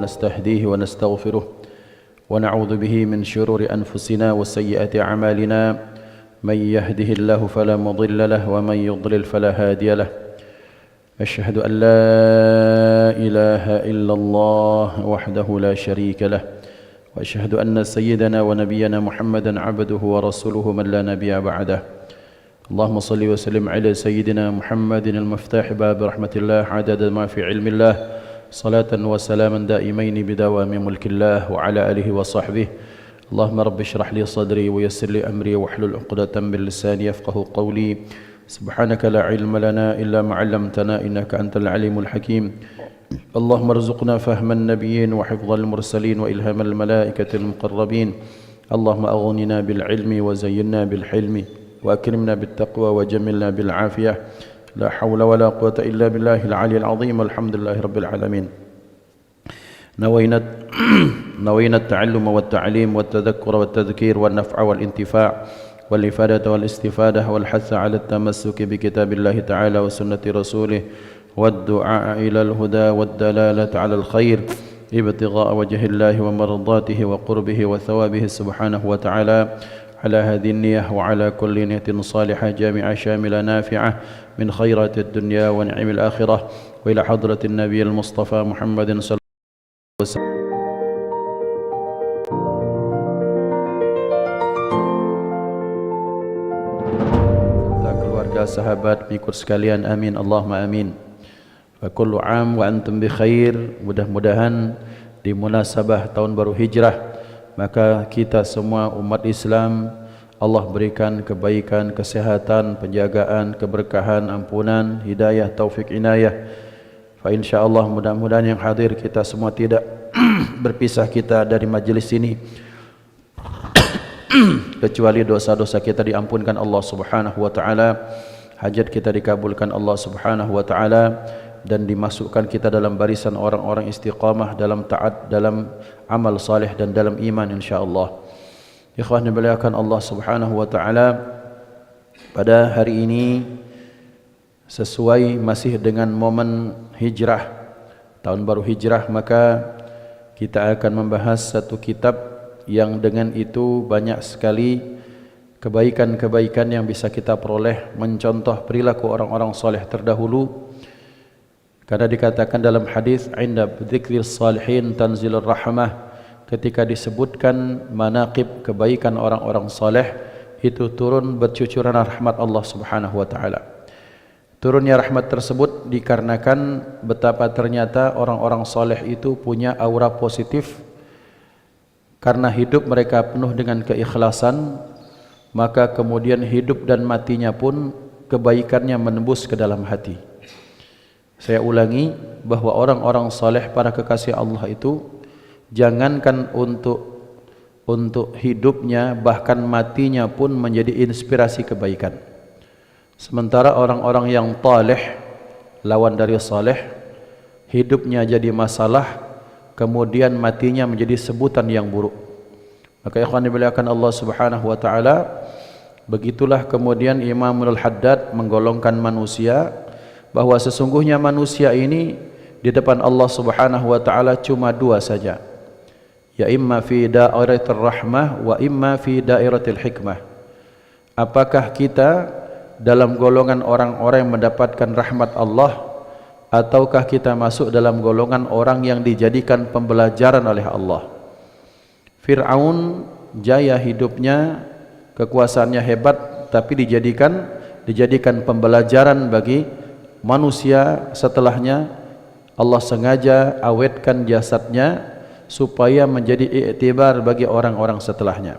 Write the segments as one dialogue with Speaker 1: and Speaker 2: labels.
Speaker 1: ونستهديه ونستغفره ونعوذ به من شرور أنفسنا وسيئات أعمالنا من يهده الله فلا مضل له ومن يضلل فلا هادي له أشهد أن لا إله إلا الله وحده لا شريك له وأشهد أن سيدنا ونبينا محمدا عبده ورسوله من لا نبي بعده اللهم صل وسلم على سيدنا محمد المفتاح باب رحمة الله عدد ما في علم الله صلاة وسلاما دائمين بدوام ملك الله وعلى آله وصحبه اللهم رب اشرح لي صدري ويسر لي أمري واحلل عقدة من لساني يفقه قولي سبحانك لا علم لنا إلا ما علمتنا إنك أنت العليم الحكيم اللهم ارزقنا فهم النبيين وحفظ المرسلين وإلهام الملائكة المقربين اللهم أغننا بالعلم وزينا بالحلم وأكرمنا بالتقوى وجملنا بالعافية لا حول ولا قوة إلا بالله العلي العظيم والحمد لله رب العالمين نوينا التعلم والتعليم والتذكر والتذكير والنفع والانتفاع والإفادة والاستفادة والحث على التمسك بكتاب الله تعالى وسنة رسوله والدعاء إلى الهدى والدلالة على الخير ابتغاء وجه الله ومرضاته وقربه وثوابه سبحانه وتعالى على هذه النية وعلى كل نية صالحة جامعة شاملة نافعة من خيرات الدنيا ونعم الآخرة وإلى حضرة النبي المصطفى محمد صلى الله عليه وسلم keluarga, sahabat, pengikut sekalian, amin Allahumma amin. Wa kullu am wa antum bi khair. Mudah-mudahan di munasabah tahun baru hijrah maka kita semua umat Islam Allah berikan kebaikan, kesehatan, penjagaan, keberkahan, ampunan, hidayah, taufik, inayah. Fa insyaallah mudah-mudahan yang hadir kita semua tidak berpisah kita dari majlis ini kecuali dosa-dosa kita diampunkan Allah Subhanahu wa taala, hajat kita dikabulkan Allah Subhanahu wa taala dan dimasukkan kita dalam barisan orang-orang istiqamah dalam taat, dalam amal saleh dan dalam iman insyaallah. Ikhwan dimuliakan Allah Subhanahu wa taala, pada hari ini sesuai masih dengan momen hijrah, tahun baru hijrah, maka kita akan membahas satu kitab yang dengan itu banyak sekali kebaikan-kebaikan yang bisa kita peroleh, mencontoh perilaku orang-orang soleh terdahulu. Karena dikatakan dalam hadis inda dzikris salihin tanzilur rahmah, ketika disebutkan manaqib kebaikan orang-orang soleh itu turun bercucuran rahmat Allah Subhanahu wa taala. Turunnya rahmat tersebut dikarenakan betapa ternyata orang-orang soleh itu punya aura positif. Karena hidup mereka penuh dengan keikhlasan, maka kemudian hidup dan matinya pun kebaikannya menembus ke dalam hati. Saya ulangi bahwa orang-orang saleh, para kekasih Allah itu jangankan untuk hidupnya, bahkan matinya pun menjadi inspirasi kebaikan. Sementara orang-orang yang taleh, lawan dari saleh, hidupnya jadi masalah, kemudian matinya menjadi sebutan yang buruk. Maka ikhwan dimuliakan Allah Subhanahu wa taala, begitulah kemudian Imamul Haddad menggolongkan manusia bahwa sesungguhnya manusia ini di depan Allah Subhanahu wa taala cuma dua saja, ya imma fi dairatir rahmah wa imma fi dairatil hikmah. Apakah kita dalam golongan orang-orang yang mendapatkan rahmat Allah, ataukah kita masuk dalam golongan orang yang dijadikan pembelajaran oleh Allah? Fir'aun jaya hidupnya, kekuasaannya hebat, tapi dijadikan pembelajaran bagi manusia setelahnya. Allah sengaja awetkan jasadnya supaya menjadi iktibar bagi orang-orang setelahnya.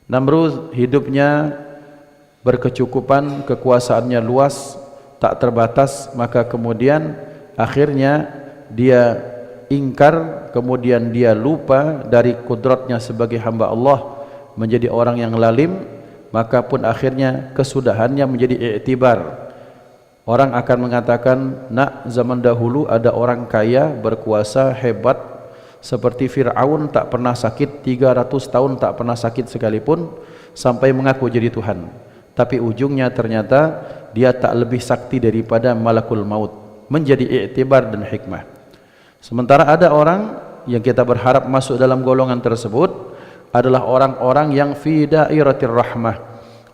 Speaker 1: Namrud hidupnya berkecukupan, kekuasaannya luas, tak terbatas, maka kemudian akhirnya dia ingkar, kemudian dia lupa dari kudratnya sebagai hamba Allah, menjadi orang yang lalim, maka pun akhirnya kesudahannya menjadi iktibar. Orang akan mengatakan, nak, zaman dahulu ada orang kaya, berkuasa, hebat seperti Fir'aun, tak pernah sakit, 300 tahun tak pernah sakit sekalipun, sampai mengaku jadi Tuhan. Tapi ujungnya ternyata dia tak lebih sakti daripada malakul maut, menjadi iktibar dan hikmah. Sementara ada orang yang kita berharap masuk dalam golongan tersebut adalah orang-orang yang fi dairatir rahmah,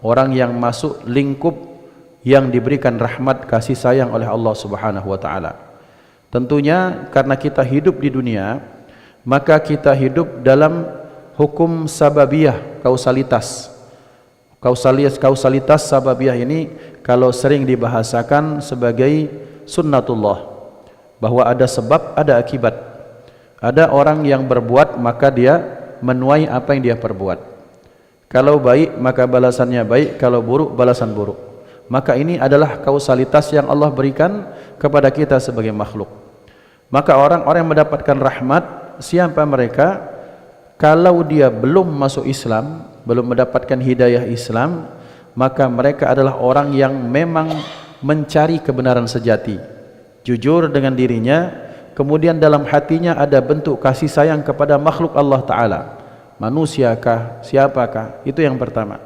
Speaker 1: orang yang masuk lingkup yang diberikan rahmat kasih sayang oleh Allah Subhanahu wa taala. Tentunya karena kita hidup di dunia, maka kita hidup dalam hukum sababiyah, kausalitas. Kausalitas sababiyah ini kalau sering dibahasakan sebagai sunnatullah, bahwa ada sebab, ada akibat. Ada orang yang berbuat maka dia menuai apa yang dia perbuat. Kalau baik maka balasannya baik, kalau buruk balasan buruk. Maka ini adalah kausalitas yang Allah berikan kepada kita sebagai makhluk. Maka orang-orang yang mendapatkan rahmat, siapa mereka? Kalau dia belum masuk Islam, belum mendapatkan hidayah Islam, maka mereka adalah orang yang memang mencari kebenaran sejati, jujur dengan dirinya, kemudian dalam hatinya ada bentuk kasih sayang kepada makhluk Allah Ta'ala, manusiakah, siapakah, itu yang pertama.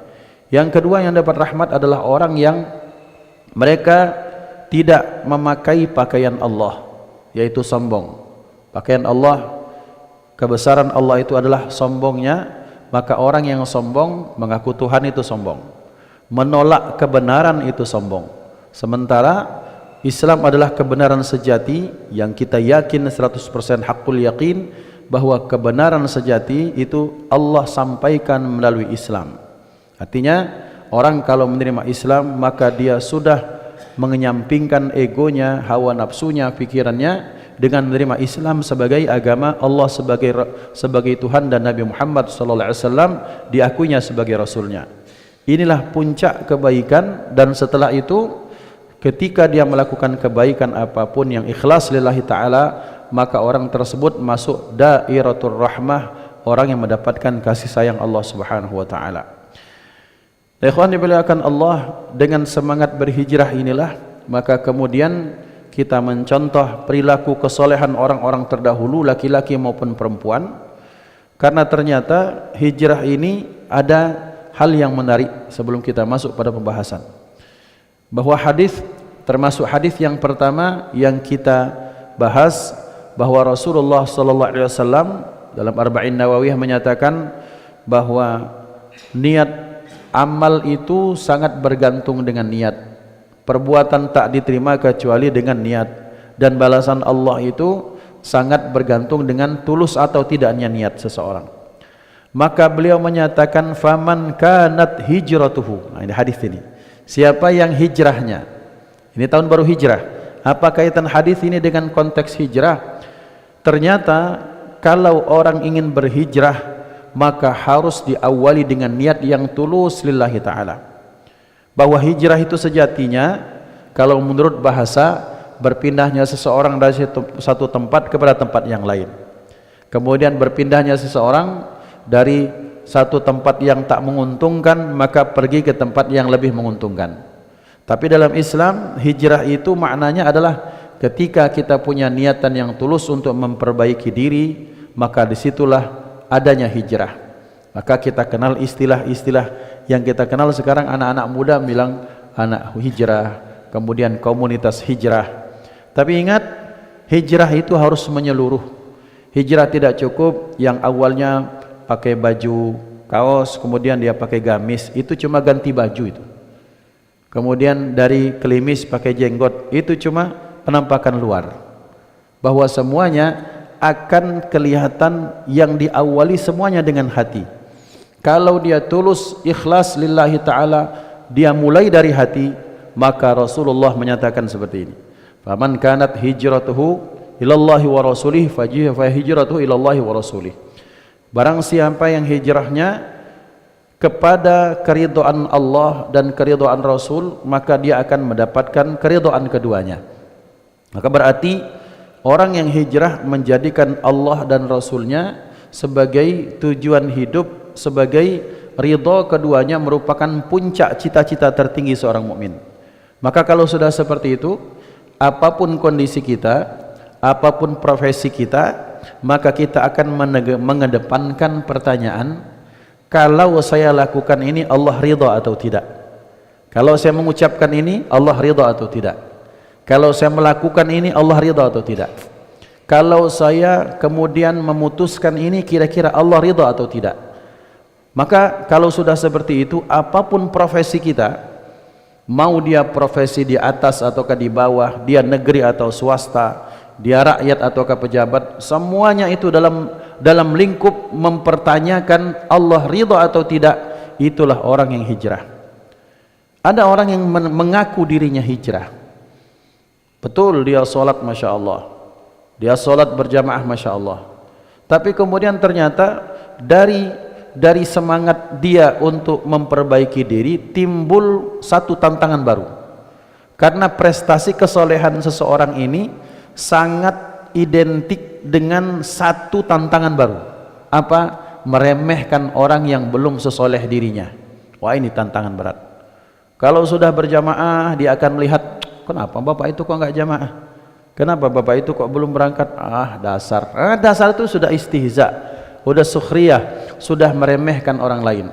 Speaker 1: Yang kedua yang dapat rahmat adalah orang yang mereka tidak memakai pakaian Allah, yaitu sombong. Pakaian Allah, kebesaran Allah itu adalah sombongnya, maka orang yang sombong mengaku Tuhan itu sombong, menolak kebenaran itu sombong. Sementara Islam adalah kebenaran sejati yang kita yakin 100% hakul yakin bahwa kebenaran sejati itu Allah sampaikan melalui Islam. Artinya orang kalau menerima Islam maka dia sudah mengenyampingkan egonya, hawa nafsunya, pikirannya dengan menerima Islam sebagai agama Allah, sebagai Tuhan, dan Nabi Muhammad SAW diakuinya sebagai Rasulnya. Inilah puncak kebaikan, dan setelah itu ketika dia melakukan kebaikan apapun yang ikhlas lillahi ta'ala, maka orang tersebut masuk dairatul rahmah, orang yang mendapatkan kasih sayang Allah Subhanahu wa ta'ala. Ikhwan dimuliakan Allah, dengan semangat berhijrah inilah maka kemudian kita mencontoh perilaku kesolehan orang-orang terdahulu, laki-laki maupun perempuan. Karena ternyata hijrah ini ada hal yang menarik sebelum kita masuk pada pembahasan, bahwa hadis, termasuk hadis yang pertama yang kita bahas, bahwa Rasulullah sallallahu alaihi wasallam dalam Arba'in Nawawiyah menyatakan bahwa niat amal itu sangat bergantung dengan niat. Perbuatan tak diterima kecuali dengan niat, dan balasan Allah itu sangat bergantung dengan tulus atau tidaknya niat seseorang. Maka beliau menyatakan faman kanat hijratuhu. Nah, ini hadis ini. Siapa yang hijrahnya, ini tahun baru hijrah. Apa kaitan hadis ini dengan konteks hijrah? Ternyata kalau orang ingin berhijrah maka harus diawali dengan niat yang tulus lillahi ta'ala. Bahwa hijrah itu sejatinya, kalau menurut bahasa, berpindahnya seseorang dari satu tempat kepada tempat yang lain. Kemudian berpindahnya seseorang dari satu tempat yang tak menguntungkan maka pergi ke tempat yang lebih menguntungkan. Tapi dalam Islam, hijrah itu maknanya adalah ketika kita punya niatan yang tulus untuk memperbaiki diri, maka disitulah adanya hijrah. Maka kita kenal istilah-istilah yang kita kenal sekarang, anak-anak muda bilang anak hijrah, kemudian komunitas hijrah. Tapi ingat, hijrah itu harus menyeluruh. Hijrah tidak cukup yang awalnya pakai baju kaos, kemudian dia pakai gamis, itu cuma ganti baju itu. Kemudian dari klimis pakai jenggot, itu cuma penampakan luar. Bahwa semuanya akan kelihatan yang diawali semuanya dengan hati. Kalau dia tulus ikhlas lillahi ta'ala, dia mulai dari hati, maka Rasulullah menyatakan seperti ini, faman kanat hijratuhu ilallahi wa rasulih fa hijratuhu ilallahi wa rasulih. Barang siapa yang hijrahnya kepada keridhaan Allah dan keridhaan Rasul, maka dia akan mendapatkan keridhaan keduanya. Maka berarti orang yang hijrah menjadikan Allah dan Rasulnya sebagai tujuan hidup, sebagai ridha keduanya, merupakan puncak cita-cita tertinggi seorang mukmin. Maka kalau sudah seperti itu, apapun kondisi kita, apapun profesi kita, maka kita akan mengedepankan pertanyaan, kalau saya lakukan ini Allah ridha atau tidak? Kalau saya mengucapkan ini Allah ridha atau tidak? Kalau saya melakukan ini Allah ridha atau tidak? Kalau saya kemudian memutuskan ini, kira-kira Allah ridha atau tidak? Maka kalau sudah seperti itu, apapun profesi kita, mau dia profesi di atas ataukah di bawah, dia negeri atau swasta, dia rakyat ataukah pejabat, semuanya itu dalam lingkup mempertanyakan Allah ridha atau tidak, itulah orang yang hijrah. Ada orang yang mengaku dirinya hijrah, betul dia sholat Masya Allah, dia sholat berjamaah Masya Allah, tapi kemudian ternyata dari semangat dia untuk memperbaiki diri timbul satu tantangan baru, karena prestasi kesolehan seseorang ini sangat identik dengan satu tantangan baru. Apa? Meremehkan orang yang belum sesoleh dirinya. Wah, ini tantangan berat. Kalau sudah berjamaah, dia akan melihat, kenapa bapak itu kok enggak jamaah? Kenapa bapak itu kok belum berangkat? Dasar. Dasar itu sudah istihza, sudah sukhriyah, sudah meremehkan orang lain.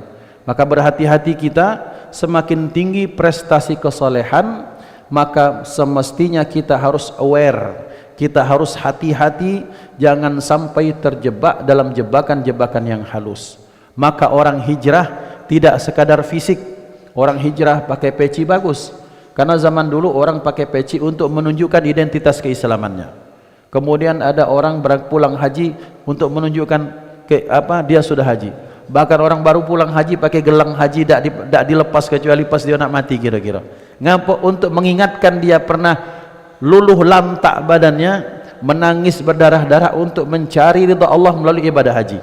Speaker 1: Maka berhati-hati kita, semakin tinggi prestasi kesolehan, maka semestinya kita harus aware, kita harus hati-hati, jangan sampai terjebak dalam jebakan-jebakan yang halus. Maka orang hijrah tidak sekadar fisik. Orang hijrah pakai peci bagus, karena zaman dulu orang pakai peci untuk menunjukkan identitas keislamannya. Kemudian ada orang pulang haji untuk menunjukkan dia sudah haji. Bahkan orang baru pulang haji pakai gelang haji, tidak dilepas kecuali pas dia nak mati kira-kira. Ngapa? Untuk mengingatkan dia pernah luluh lantak badannya, menangis berdarah-darah untuk mencari ridha Allah melalui ibadah haji.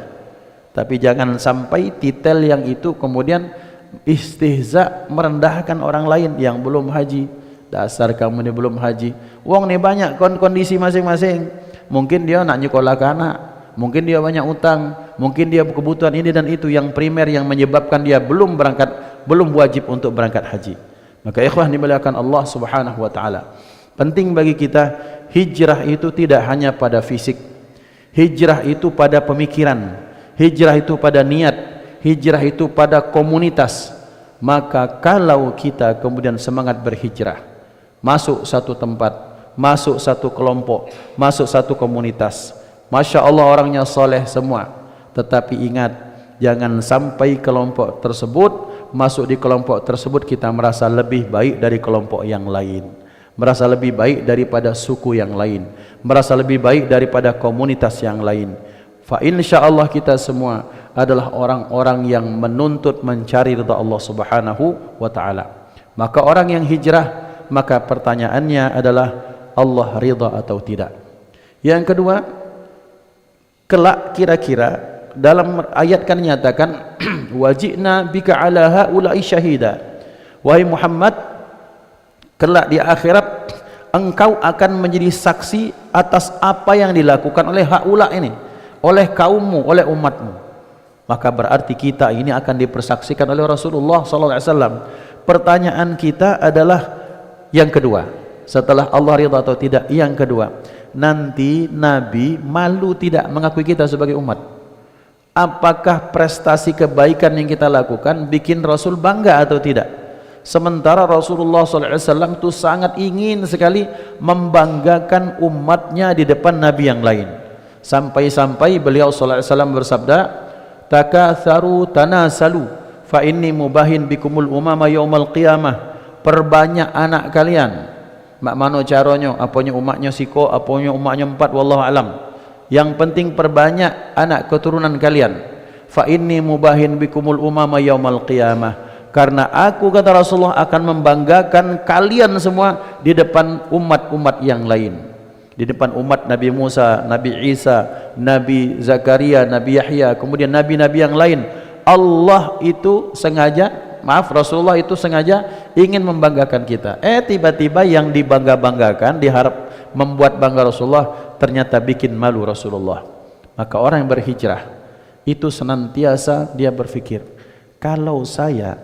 Speaker 1: Tapi jangan sampai titel yang itu kemudian istihza, merendahkan orang lain yang belum haji. Dasar kamu ini belum haji, uang nih banyak, kondisi masing-masing. Mungkin dia nak nyekolah ke anak, mungkin dia banyak utang, mungkin dia kebutuhan ini dan itu yang primer yang menyebabkan dia belum berangkat, belum wajib untuk berangkat haji. Maka ikhwah dimuliakan Allah Subhanahu wa taala, penting bagi kita, hijrah itu tidak hanya pada fisik, hijrah itu pada pemikiran, hijrah itu pada niat, hijrah itu pada komunitas. Maka kalau kita kemudian semangat berhijrah, masuk satu tempat, masuk satu kelompok, masuk satu komunitas, Masya Allah orangnya soleh semua, tetapi ingat, jangan sampai kelompok tersebut, masuk di kelompok tersebut kita merasa lebih baik dari kelompok yang lain, merasa lebih baik daripada suku yang lain, merasa lebih baik daripada komunitas yang lain. Fa insyaallah kita semua adalah orang-orang yang menuntut mencari ridha Allah Subhanahu wa taala. Maka orang yang hijrah, maka pertanyaannya adalah Allah ridha atau tidak. Yang kedua, kelak kira-kira dalam ayat kan nyatakan wajibna bika ala haula'i syahida. Wahai Muhammad, kelak di akhirat engkau akan menjadi saksi atas apa yang dilakukan oleh haula ini, oleh kaummu, oleh umatmu. Maka berarti kita ini akan dipersaksikan oleh Rasulullah SAW. Pertanyaan kita adalah yang kedua, setelah Allah ridha atau tidak, yang kedua, nanti Nabi malu tidak mengakui kita sebagai umat? Apakah prestasi kebaikan yang kita lakukan bikin Rasul bangga atau tidak? Sementara Rasulullah SAW itu sangat ingin sekali membanggakan umatnya di depan Nabi yang lain. Sampai-sampai beliau SAW bersabda, takatharu tanasalu fa inni mubahin bikumul umama yaumal qiyamah. Perbanyak anak kalian. Mak mano caronyo, apanya umatnya siko, apanya umatnya 4, wallahu alam. Yang penting perbanyak anak keturunan kalian. Fa inni mubahin bikumul umama yaumal qiyamah. Karena aku, kata Rasulullah, akan membanggakan kalian semua di depan umat-umat yang lain. Di depan umat Nabi Musa, Nabi Isa, Nabi Zakaria, Nabi Yahya, kemudian nabi-nabi yang lain. Allah itu sengaja, Rasulullah itu sengaja ingin membanggakan kita. Tiba-tiba yang dibangga-banggakan, diharap membuat bangga Rasulullah, ternyata bikin malu Rasulullah. Maka orang yang berhijrah itu senantiasa dia berpikir, kalau saya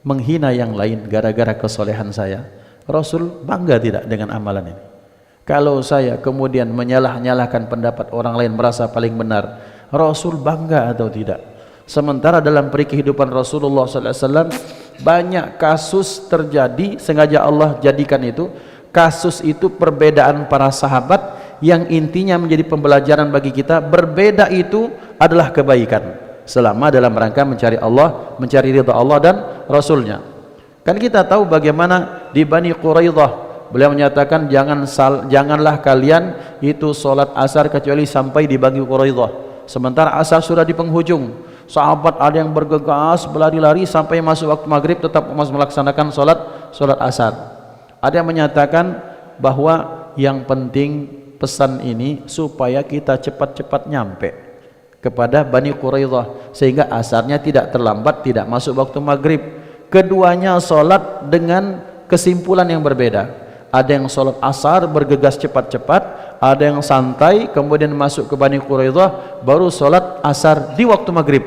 Speaker 1: menghina yang lain gara-gara kesolehan saya, Rasul bangga tidak dengan amalan ini? Kalau saya kemudian menyalah-nyalahkan pendapat orang lain, merasa paling benar, Rasul bangga atau tidak? Sementara dalam kehidupan Rasulullah SAW banyak kasus terjadi, sengaja Allah jadikan itu, kasus itu perbedaan para sahabat yang intinya menjadi pembelajaran bagi kita. Berbeda itu adalah kebaikan selama dalam rangka mencari Allah, mencari ridha Allah dan Rasulnya. Kan kita tahu bagaimana di Bani Quraidah, beliau menyatakan janganlah kalian itu sholat asar kecuali sampai di Bani Quraidah. Sementara asar sudah di penghujung, sahabat ada yang bergegas berlari-lari sampai masuk waktu maghrib tetap melaksanakan sholat asar. Ada yang menyatakan bahwa yang penting pesan ini supaya kita cepat-cepat nyampe kepada Bani Quraidah sehingga asarnya tidak terlambat, tidak masuk waktu maghrib. Keduanya sholat dengan kesimpulan yang berbeda. Ada yang sholat asar bergegas cepat-cepat, ada yang santai kemudian masuk ke Bani Quraidah baru sholat asar di waktu maghrib,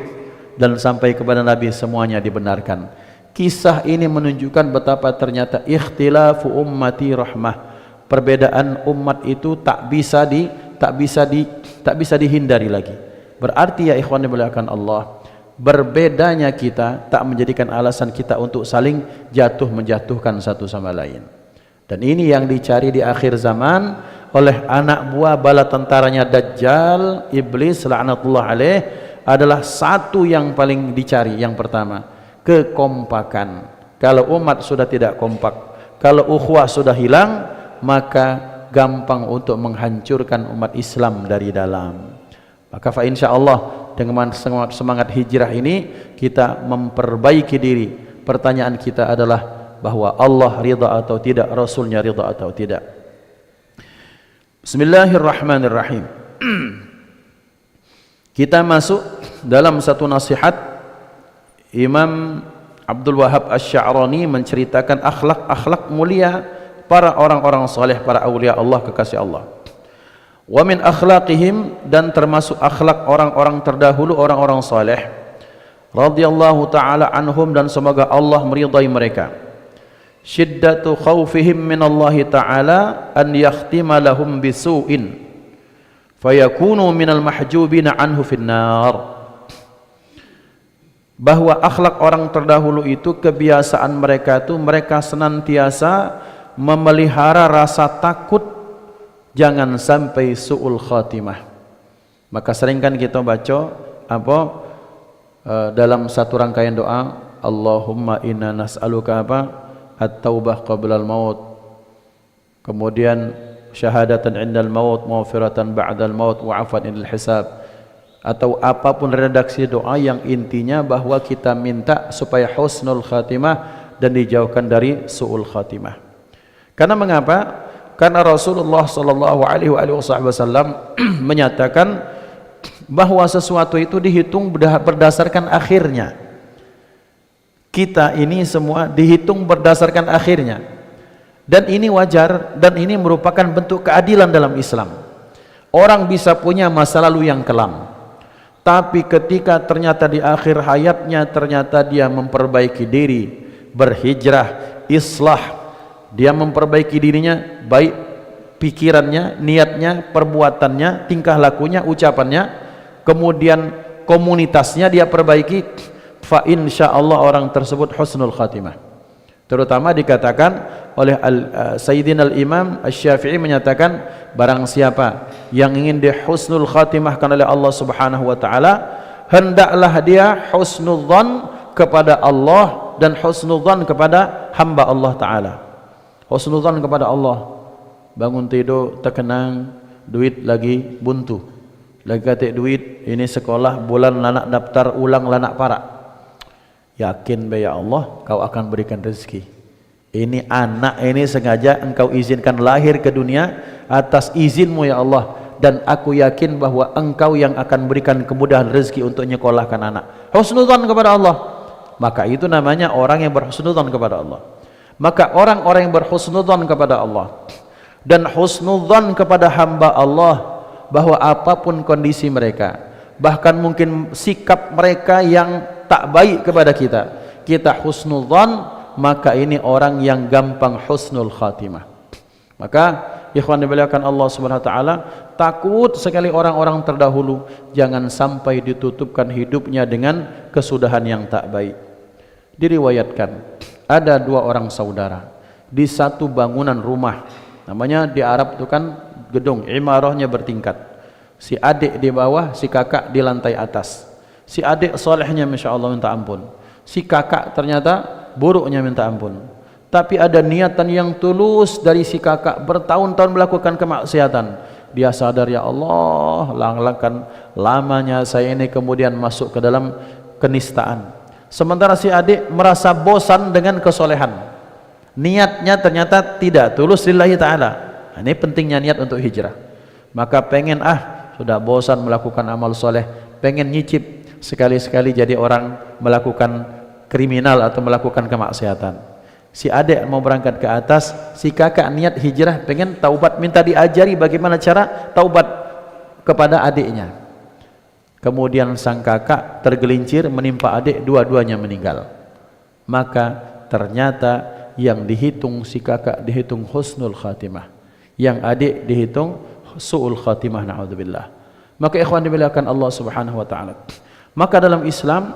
Speaker 1: dan sampai kepada Nabi semuanya dibenarkan. Kisah ini menunjukkan betapa ternyata ikhtilafu ummati rahmah. Perbedaan umat itu tak bisa dihindari lagi. Berarti ya ikhwan dimuliakan Allah, berbedanya kita tak menjadikan alasan kita untuk saling menjatuhkan satu sama lain. Dan ini yang dicari di akhir zaman oleh anak buah bala tentaranya Dajjal, Iblis laknatullah alaih, adalah satu yang paling dicari. Yang pertama, kekompakan. Kalau umat sudah tidak kompak, kalau ukhuwah sudah hilang, maka gampang untuk menghancurkan umat Islam dari dalam. Maka fa insyaallah dengan semangat hijrah ini kita memperbaiki diri. Pertanyaan kita adalah bahwa Allah ridha atau tidak, Rasulnya ridha atau tidak. Bismillahirrahmanirrahim. Kita masuk dalam satu nasihat Imam Abdul Wahab Asy-Sya'rani menceritakan akhlak mulia para orang-orang saleh, para aulia Allah, kekasih Allah. Wa min akhlaqihim, dan termasuk akhlak orang-orang terdahulu, orang-orang saleh radhiyallahu taala anhum, dan semoga Allah meridai mereka. Syiddatu khaufihim min Allah taala an yakhtima lahum bisu'in fayakunu minal mahjubina anhu finnar. Bahwa akhlak orang terdahulu itu, kebiasaan mereka itu, mereka senantiasa memelihara rasa takut jangan sampai su'ul khatimah. Maka sering kan kita baca dalam satu rangkaian doa, Allahumma inna nas'aluka at-taubah qabla al-maut, kemudian syahadatan indal maut, maghfiratan ba'dal maut, wa 'afwan inal hisab, atau apapun redaksi doa yang intinya bahwa kita minta supaya husnul khatimah dan dijauhkan dari su'ul khatimah. Karena mengapa? Karena Rasulullah sallallahu alaihi wasallam menyatakan bahwa sesuatu itu dihitung berdasarkan akhirnya. Kita ini semua dihitung berdasarkan akhirnya. Dan ini wajar, dan ini merupakan bentuk keadilan dalam Islam. Orang bisa punya masa lalu yang kelam, tapi ketika ternyata di akhir hayatnya ternyata dia memperbaiki diri, berhijrah, islah, dia memperbaiki dirinya, baik pikirannya, niatnya, perbuatannya, tingkah lakunya, ucapannya, kemudian komunitasnya dia perbaiki, fa insyaallah orang tersebut husnul khatimah. Terutama dikatakan oleh Sayyidina al-Imam Asy-Syafi'i menyatakan, barang siapa yang ingin dia husnul khatimahkan oleh Allah Subhanahu wa taala, hendaklah dia husnudzan kepada Allah dan husnudzan kepada hamba Allah taala. Husnudzan kepada Allah, bangun tidur terkenang, duit lagi buntu, lagi katik duit, ini sekolah bulan lanak daftar ulang lanak parak. Yakin ya Allah kau akan berikan rezeki. Ini anak ini sengaja engkau izinkan lahir ke dunia atas izinmu ya Allah, dan aku yakin bahwa engkau yang akan berikan kemudahan rezeki untuk nyekolahkan anak. Husnudzan kepada Allah, maka itu namanya orang yang berhusnudzan kepada Allah. Maka orang-orang yang berhusnudzan kepada Allah dan husnudzan kepada hamba Allah, bahwa apapun kondisi mereka, bahkan mungkin sikap mereka yang tak baik kepada kita, kita husnudzan, maka ini orang yang gampang husnul khatimah. Maka ikhwan dimuliakan Allah Subhanahu wa taala, takut sekali orang-orang terdahulu jangan sampai ditutupkan hidupnya dengan kesudahan yang tak baik. Diriwayatkan ada dua orang saudara di satu bangunan rumah, namanya di Arab itu kan gedung, imarahnya bertingkat. Si adik di bawah, si kakak di lantai atas. Si adik solehnya Masya Allah minta ampun, si kakak ternyata buruknya minta ampun. Tapi ada niatan yang tulus dari si kakak, bertahun-tahun melakukan kemaksiatan. Dia sadar, ya Allah, langkan lamanya saya ini kemudian masuk ke dalam kenistaan. Sementara si adik merasa bosan dengan kesolehan, niatnya ternyata tidak tulus lillahi ta'ala. Ini pentingnya niat untuk hijrah. Maka pengen sudah bosan melakukan amal soleh, pengen nyicip sekali-sekali jadi orang melakukan kriminal atau melakukan kemaksiatan. Si adik mau berangkat ke atas, si kakak niat hijrah, pengen taubat, minta diajari bagaimana cara taubat kepada adiknya. Kemudian sang kakak tergelincir menimpa adik, dua-duanya meninggal. Maka ternyata yang dihitung si kakak dihitung husnul khatimah, yang adik dihitung su'ul khatimah, na'udzubillah. Maka ikhwan dimuliakan Allah Subhanahu wa taala. Maka dalam Islam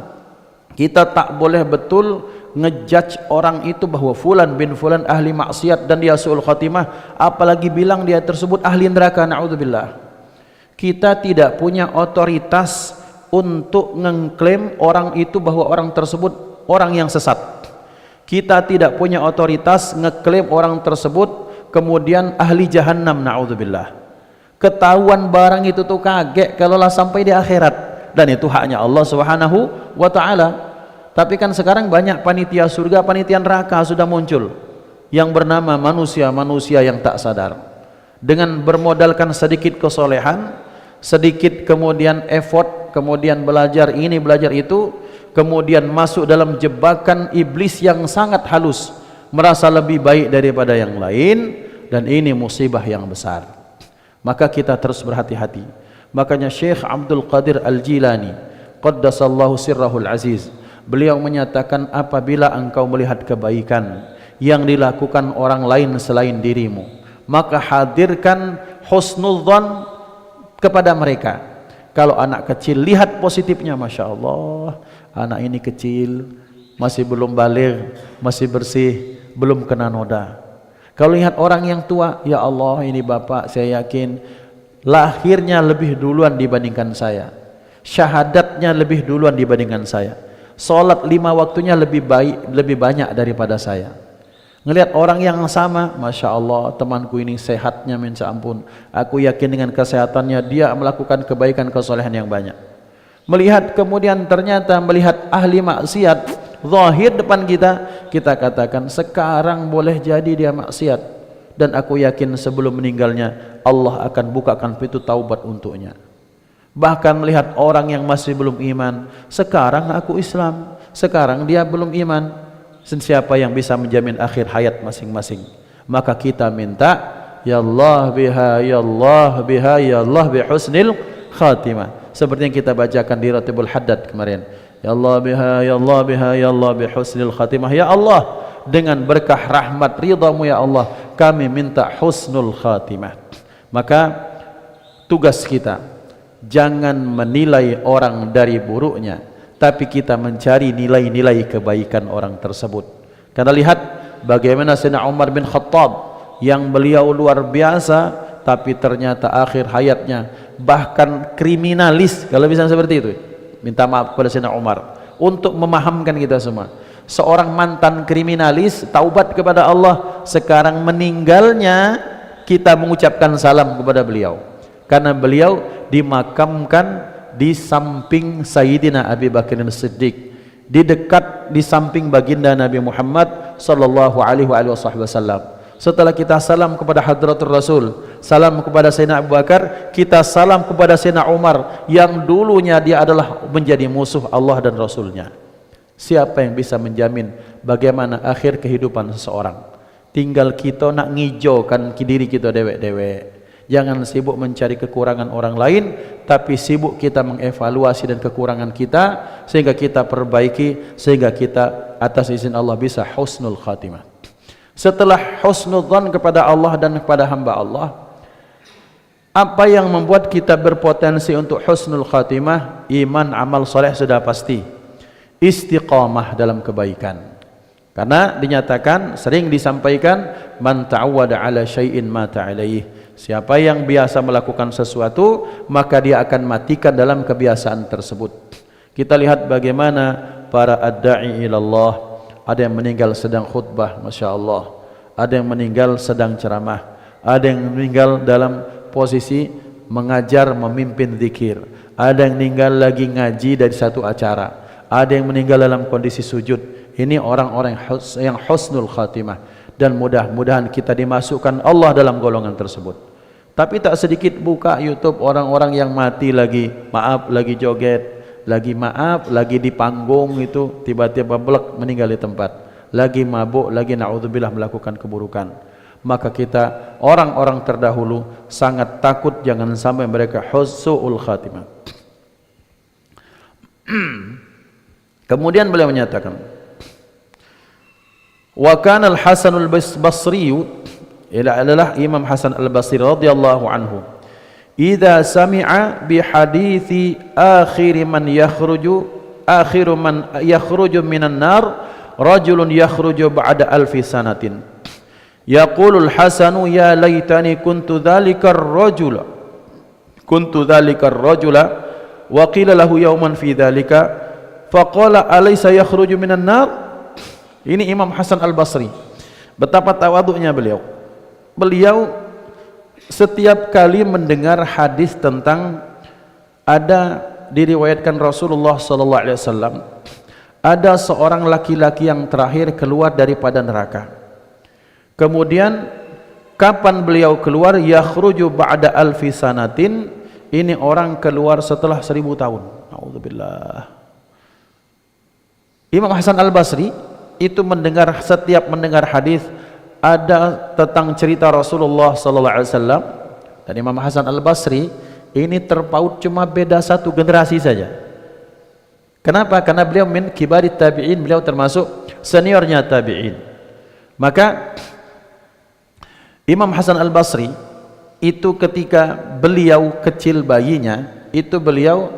Speaker 1: kita tak boleh betul ngejudge orang itu bahwa fulan bin fulan ahli maksiat dan dia su'ul khatimah, apalagi bilang dia tersebut ahli neraka, na'udzubillah. Kita tidak punya otoritas untuk mengklaim orang itu bahwa orang tersebut orang yang sesat. Kita tidak punya otoritas ngeklaim orang tersebut kemudian ahli jahannam, na'udzubillah. Ketahuan barang itu tuh kaget kalaulah sampai di akhirat, dan itu haknya Allah Subhanahu wa ta'ala. Tapi kan sekarang banyak panitia surga, panitia neraka sudah muncul yang bernama manusia-manusia yang tak sadar. Dengan bermodalkan sedikit kesolehan, sedikit kemudian effort, kemudian belajar ini belajar itu, kemudian masuk dalam jebakan iblis yang sangat halus, merasa lebih baik daripada yang lain, dan ini musibah yang besar. Maka kita terus berhati-hati. Makanya Syekh Abdul Qadir Al-Jilani qaddasallahu sirrahul aziz, beliau menyatakan, apabila engkau melihat kebaikan yang dilakukan orang lain selain dirimu, maka hadirkan husnudzan kepada mereka. Kalau anak kecil, lihat positifnya, Masya Allah, anak ini kecil, masih belum baligh, masih bersih, belum kena noda. Kalau lihat orang yang tua, ya Allah, ini bapak saya yakin lahirnya lebih duluan dibandingkan saya, syahadatnya lebih duluan dibandingkan saya, sholat 5 waktunya lebih baik, lebih banyak daripada saya. Ngelihat orang yang sama, Masya Allah, temanku ini sehatnya minta ampun, aku yakin dengan kesehatannya dia melakukan kebaikan kesolehan yang banyak. Melihat kemudian ternyata melihat ahli maksiat zahir depan kita, kita katakan sekarang boleh jadi dia maksiat, dan aku yakin sebelum meninggalnya Allah akan bukakan pintu taubat untuknya. Bahkan melihat orang yang masih belum iman, sekarang aku Islam, sekarang dia belum iman, siapa yang bisa menjamin akhir hayat masing-masing? Maka kita minta, ya Allah biha, ya Allah biha, ya Allah bihusnil khatimah, seperti yang kita bacakan di Ratibul Haddad kemarin. Ya Allah biha, ya Allah biha, ya Allah bihusnil khatimah. Ya Allah, dengan berkah rahmat ridhamu ya Allah, kami minta husnul khatimah. Maka tugas kita jangan menilai orang dari buruknya, tapi kita mencari nilai-nilai kebaikan orang tersebut. Karena lihat bagaimana Sayyidina Umar bin Khattab yang beliau luar biasa, tapi ternyata akhir hayatnya bahkan kriminalis, kalau bisa seperti itu. Minta maaf kepada Sayyidina Umar untuk memahamkan kita semua. Seorang mantan kriminalis taubat kepada Allah, sekarang meninggalnya kita mengucapkan salam kepada beliau, karena beliau dimakamkan di samping Sayyidina Abi Bakar As-Siddiq, di dekat di samping baginda Nabi Muhammad sallallahu alaihi wasallam. Setelah kita salam kepada hadratul Rasul, salam kepada Sayyidina Abu Bakar, kita salam kepada Sayyidina Umar yang dulunya dia adalah menjadi musuh Allah dan Rasulnya. Siapa yang bisa menjamin bagaimana akhir kehidupan seseorang? Tinggal kita nak ngijaukan diri kita dewek-dewek. Jangan sibuk mencari kekurangan orang lain, tapi sibuk kita mengevaluasi dan kekurangan kita, sehingga kita perbaiki, sehingga kita atas izin Allah bisa husnul khatimah. Setelah husnudzan kepada Allah dan kepada hamba Allah, apa yang membuat kita berpotensi untuk husnul khatimah? Iman, amal soleh sudah pasti. Istiqamah dalam kebaikan. Karena dinyatakan, sering disampaikan, man ta'awwada ala syai'in mata alaih. Siapa yang biasa melakukan sesuatu, maka dia akan matikan dalam kebiasaan tersebut. Kita lihat bagaimana para ad-da'i ilallah, ada yang meninggal sedang khutbah, Masya Allah, ada yang meninggal sedang ceramah, ada yang meninggal dalam posisi mengajar, memimpin zikir, ada yang meninggal lagi ngaji dari satu acara, ada yang meninggal dalam kondisi sujud. Ini orang-orang yang husnul khatimah, dan mudah-mudahan kita dimasukkan Allah dalam golongan tersebut. Tapi tak sedikit buka YouTube orang-orang yang mati lagi, maaf, lagi joget, lagi maaf, lagi di panggung itu, tiba-tiba blek meninggal di tempat, lagi mabuk, lagi na'udzubillah melakukan keburukan. Maka kita orang-orang terdahulu sangat takut jangan sampai mereka husnul khatimah. Kemudian beliau menyatakan, wa kana al-Hasan al-Basri, adalah Imam Hasan al-Basri radhiyallahu anhu, idza sami'a bi hadithi akhiru man yakhruju minan nar rajulun yakhruju ba'da alfi sanatin, yaqulul Hasanu ya laitani kuntu dhalikar rajula wa qila lahu yawman fi dhalika faqala alaysa yakhruju minan nar. Ini Imam Hasan al-Basri, betapa tawaduknya beliau. Beliau setiap kali mendengar hadis tentang ada diriwayatkan Rasulullah sallallahu alaihi wasallam, ada seorang laki-laki yang terakhir keluar daripada neraka. Kemudian kapan beliau keluar? Yakhruju ba'da alfi sanatin, ini orang keluar setelah 1000 tahun. A'udzubillah. Imam Hasan al-Basri itu setiap mendengar hadis ada tentang cerita Rasulullah sallallahu alaihi wasallam, dan Imam Hasan al-Basri ini terpaut cuma beda satu generasi saja. Kenapa? Karena beliau min kibarit tabi'in, beliau termasuk seniornya tabi'in. Maka Imam Hasan al-Basri itu ketika beliau kecil bayinya, itu beliau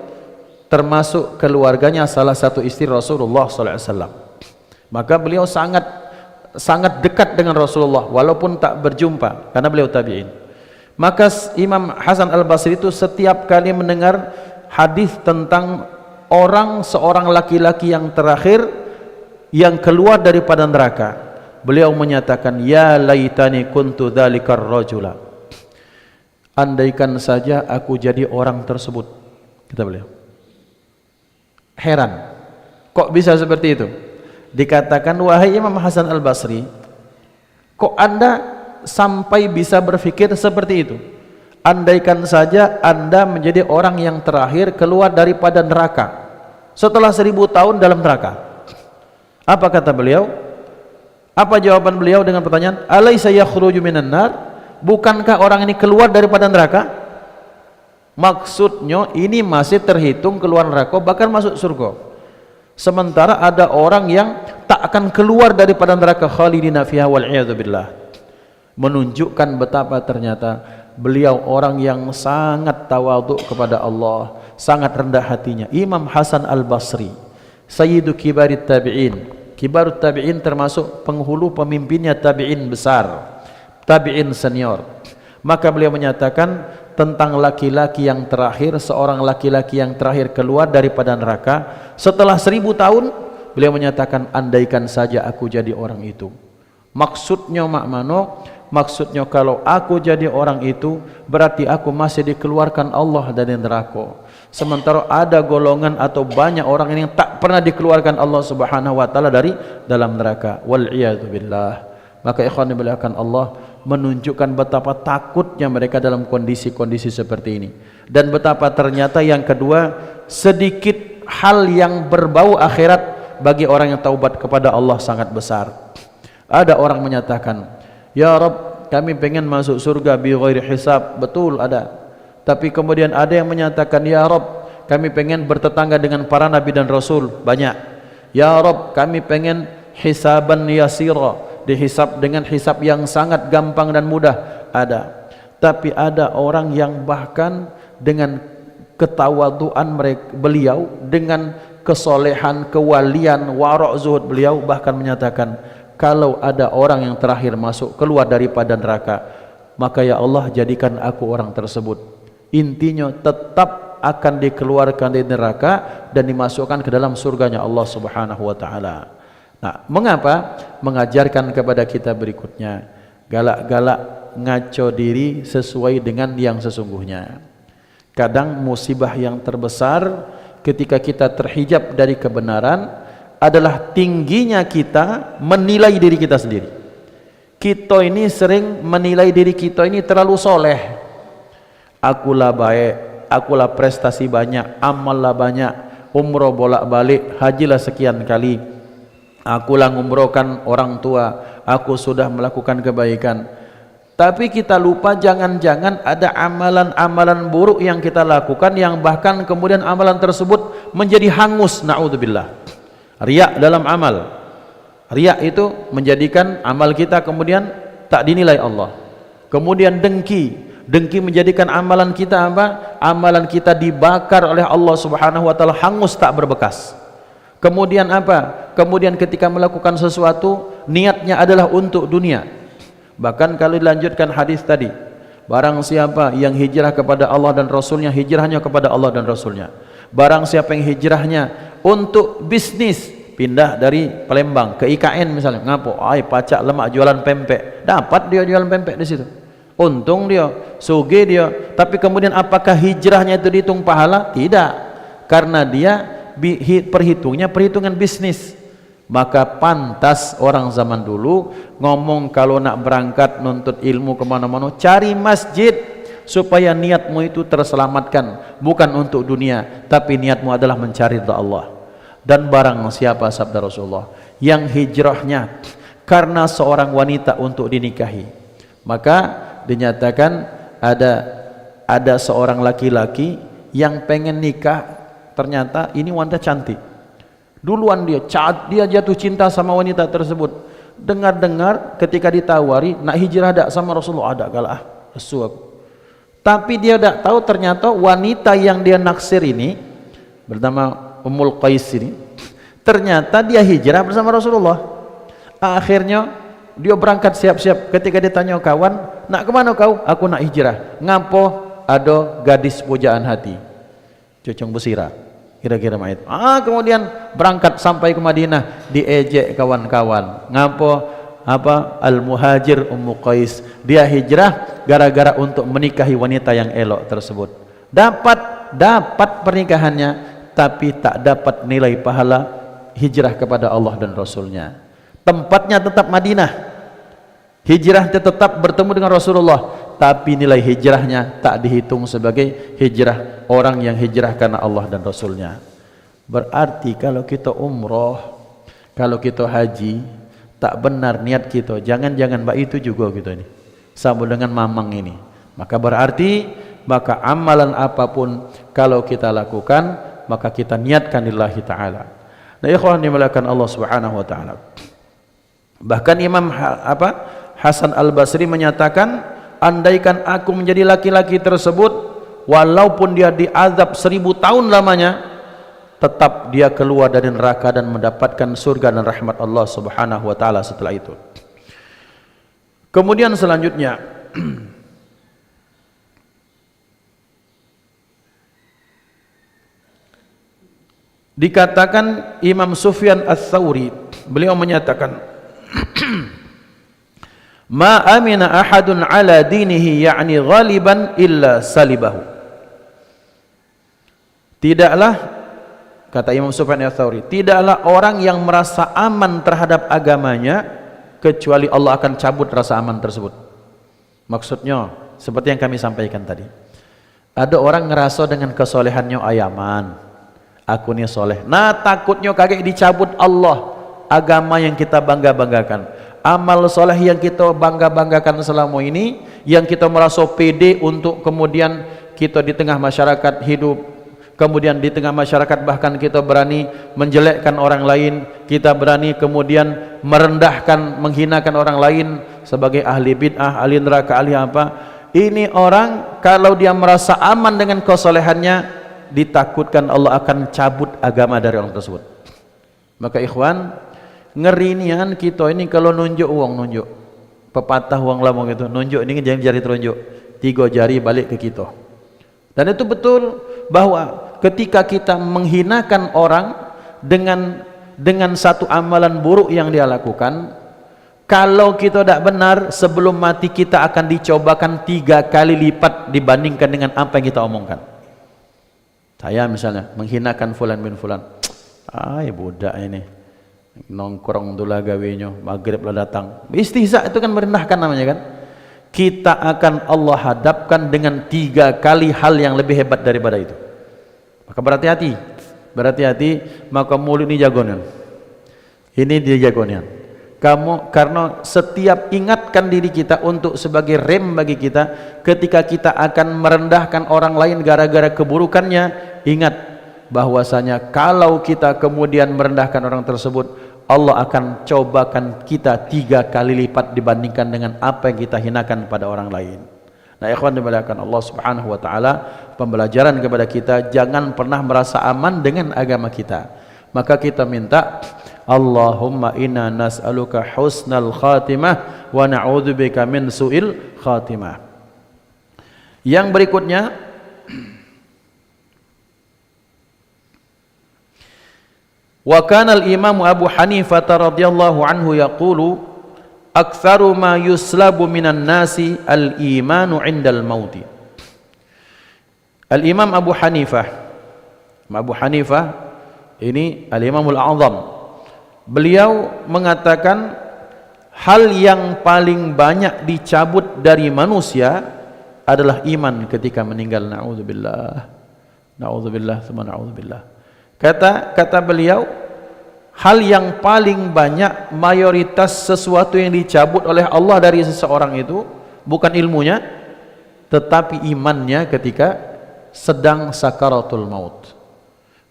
Speaker 1: termasuk keluarganya salah satu istri Rasulullah sallallahu alaihi wasallam. Maka beliau sangat dekat dengan Rasulullah walaupun tak berjumpa karena beliau tabi'in. Maka Imam Hasan al-Basri itu setiap kali mendengar hadis tentang seorang laki-laki yang terakhir yang keluar daripada neraka, beliau menyatakan, ya laitani kuntu dhalikar rajula, andaikan saja aku jadi orang tersebut, kata beliau. Heran, kok bisa seperti itu? Dikatakan, wahai Imam Hasan al-Basri, kok anda sampai bisa berpikir seperti itu? Andaikan saja anda menjadi orang yang terakhir keluar daripada neraka setelah 1000 tahun dalam neraka. Apa kata beliau? Apa jawaban beliau dengan pertanyaan, alaysa yakhruju minan nar? Bukankah orang ini keluar daripada neraka? Maksudnya ini masih terhitung keluar neraka, bahkan masuk surga. Sementara ada orang yang tak akan keluar daripada neraka, khalidina fiha wal iyadzu billah. Menunjukkan betapa ternyata beliau orang yang sangat tawaduk kepada Allah, sangat rendah hatinya. Imam Hasan al-Basri, sayyidu kibarit tabi'in. Kibarut tabi'in termasuk penghulu pemimpinnya tabi'in besar, tabi'in senior. Maka beliau menyatakan tentang laki-laki yang terakhir, seorang laki-laki yang terakhir keluar daripada neraka setelah 1000 tahun, beliau menyatakan, andaikan saja aku jadi orang itu. Maksudnya makmano, maksudnya kalau aku jadi orang itu berarti aku masih dikeluarkan Allah dari neraka. Sementara ada golongan atau banyak orang yang tak pernah dikeluarkan Allah Subhanahu wa taala dari dalam neraka. Wal iyadzu billah. Maka ikhwan dimuliakan Allah, menunjukkan betapa takutnya mereka dalam kondisi-kondisi seperti ini. Dan betapa ternyata yang kedua, sedikit hal yang berbau akhirat bagi orang yang taubat kepada Allah sangat besar. Ada orang menyatakan, ya Rabb, kami pengen masuk surga bi ghairi hisab. Betul, ada. Tapi kemudian ada yang menyatakan, ya Rabb, kami pengen bertetangga dengan para nabi dan rasul. Banyak. Ya Rabb, kami pengen hisaban yasira, dihisab dengan hisab yang sangat gampang dan mudah. Ada. Tapi ada orang yang bahkan dengan ketawaduan beliau, dengan kesolehan, kewalian, wara' zuhud beliau, bahkan menyatakan, kalau ada orang yang terakhir masuk keluar daripada neraka, maka ya Allah jadikan aku orang tersebut. Intinya tetap akan dikeluarkan dari neraka dan dimasukkan ke dalam surganya Allah Subhanahu wa taala. Nah, mengapa? Mengajarkan kepada kita berikutnya, galak-galak ngaco diri sesuai dengan yang sesungguhnya. Kadang musibah yang terbesar ketika kita terhijab dari kebenaran adalah tingginya kita menilai diri kita sendiri. Kita ini sering menilai diri kita ini terlalu soleh. Akulah baik, akulah prestasi banyak, amal lah banyak, umroh bolak-balik, hajilah sekian kali, akulah ngumrohkan orang tua, aku sudah melakukan kebaikan. Tapi kita lupa jangan-jangan ada amalan-amalan buruk yang kita lakukan yang bahkan kemudian amalan tersebut menjadi hangus, na'udzubillah. Riya dalam amal. Riya itu menjadikan amal kita kemudian tak dinilai Allah. Kemudian dengki menjadikan amalan kita apa? Amalan kita dibakar oleh Allah Subhanahu wa taala hangus tak berbekas. Kemudian apa? Kemudian ketika melakukan sesuatu niatnya adalah untuk dunia. Bahkan kalau dilanjutkan hadis tadi, barang siapa yang hijrah kepada Allah dan Rasulnya, hijrahnya kepada Allah dan Rasulnya. Barang siapa yang hijrahnya untuk bisnis, pindah dari Palembang ke IKN misalnya, ngapo? Pacak lemak jualan pempek, dapat dia jualan pempek di situ. Untung dia, suge dia. Tapi kemudian apakah hijrahnya itu dihitung pahala? Tidak, karena dia perhitungan bisnis. Maka pantas orang zaman dulu ngomong kalau nak berangkat nuntut ilmu kemana-mana, cari masjid supaya niatmu itu terselamatkan, bukan untuk dunia, tapi niatmu adalah mencari ridha Allah. Dan barang siapa, sabda Rasulullah, yang hijrahnya karena seorang wanita untuk dinikahi, maka dinyatakan ada seorang laki-laki yang pengen nikah, ternyata ini wanita cantik. Duluan dia jatuh cinta sama wanita tersebut. Dengar-dengar ketika ditawari nak hijrah dak sama Rasulullah, ada galah lesu aku. Tapi dia tak tahu ternyata wanita yang dia naksir ini bernama Ummul Qais ini, ternyata dia hijrah bersama Rasulullah. Akhirnya dia berangkat siap-siap. Ketika ditanya kawan, nak kemana kau? Aku nak hijrah. Ngapo? Ada gadis pujaan hati, cucung besira kira-kira mah itu. Kemudian berangkat sampai ke Madinah, diejek kawan-kawan. Ngapo? Apa? Al-Muhajir Ummu Qais. Dia hijrah gara-gara untuk menikahi wanita yang elok tersebut. Dapat pernikahannya, tapi tak dapat nilai pahala hijrah kepada Allah dan Rasulnya. Tempatnya tetap Madinah, hijrahnya tetap bertemu dengan Rasulullah, tapi nilai hijrahnya tak dihitung sebagai hijrah orang yang hijrah karena Allah dan Rasulnya. Berarti kalau kita umroh, kalau kita haji, tak benar niat kita, jangan-jangan mbak itu juga kita ini sama dengan mamang ini, maka berarti amalan apapun kalau kita lakukan, maka kita niatkan lillahi ta'ala. Nah ikhwan dimulakan Allah Subhanahu wa ta'ala. Bahkan Imam Hasan Al-Basri menyatakan, andaikan aku menjadi laki-laki tersebut, walaupun dia diazab 1000 tahun lamanya, tetap dia keluar dari neraka dan mendapatkan surga dan rahmat Allah Subhanahu wa ta'ala setelah itu. Kemudian selanjutnya dikatakan Imam Sufyan Ats-Tsauri, beliau menyatakan ma amina ahadun ala dinihi ya'ni ghaliban illa salibahu. Tidaklah, kata Imam Sufyan Ats-Tsauri, tidaklah orang yang merasa aman terhadap agamanya kecuali Allah akan cabut rasa aman tersebut. Maksudnya seperti yang kami sampaikan tadi, ada orang ngerasa dengan kesolehannya ayaman, aku ni soleh, nah takutnya kaget dicabut Allah agama yang kita bangga-banggakan, amal soleh yang kita bangga-banggakan selama ini, yang kita merasa pede untuk kemudian kita di tengah masyarakat hidup, kemudian di tengah masyarakat bahkan kita berani menjelekkan orang lain, kita berani kemudian merendahkan, menghinakan orang lain sebagai ahli bid'ah, ahli neraka, ahli apa. Ini orang kalau dia merasa aman dengan kesolehannya, ditakutkan Allah akan cabut agama dari orang tersebut. Maka ikhwan, ngeri nian kita ini kalau nunjuk uang, nunjuk pepatah wong lama gitu, nunjuk ini jari telunjuk, 3 jari balik ke kita. Dan itu betul bahwa ketika kita menghinakan orang dengan satu amalan buruk yang dia lakukan, kalau kita tidak benar, sebelum mati kita akan dicobakan 3 kali lipat dibandingkan dengan apa yang kita omongkan. Saya misalnya menghinakan fulan bin fulan, budak ini nongkrong tulah gawenya, maghrib lah datang, istihza, itu kan merendahkan namanya kan. Kita akan Allah hadapkan dengan 3 kali hal yang lebih hebat daripada itu. Maka berhati-hati, maka mulut ini jagoan, ini dia jagoan. Kamu, karena setiap ingatkan diri kita untuk sebagai rem bagi kita ketika kita akan merendahkan orang lain gara-gara keburukannya. Ingat bahwasanya kalau kita kemudian merendahkan orang tersebut, Allah akan cobakan kita 3 kali lipat dibandingkan dengan apa yang kita hinakan pada orang lain. Nah, ikhwan dimuliakan Allah Subhanahu wa taala, pembelajaran kepada kita jangan pernah merasa aman dengan agama kita. Maka kita minta, Allahumma inna nas'aluka husnal khatimah wa na'udzubika min su'il khatimah. Yang berikutnya, wa kana al-imam Abu Hanifah radhiyallahu anhu yaqulu aktsaru ma yuslabu minan nasi al-imanu 'indal mauti. Al-Imam Abu Hanifah ini Al-Imamul A'zam, beliau mengatakan hal yang paling banyak dicabut dari manusia adalah iman ketika meninggal. Na'udzubillah tsumma na'udzubillah. Kata beliau, hal yang paling banyak, mayoritas sesuatu yang dicabut oleh Allah dari seseorang itu bukan ilmunya, tetapi imannya ketika sedang sakaratul maut.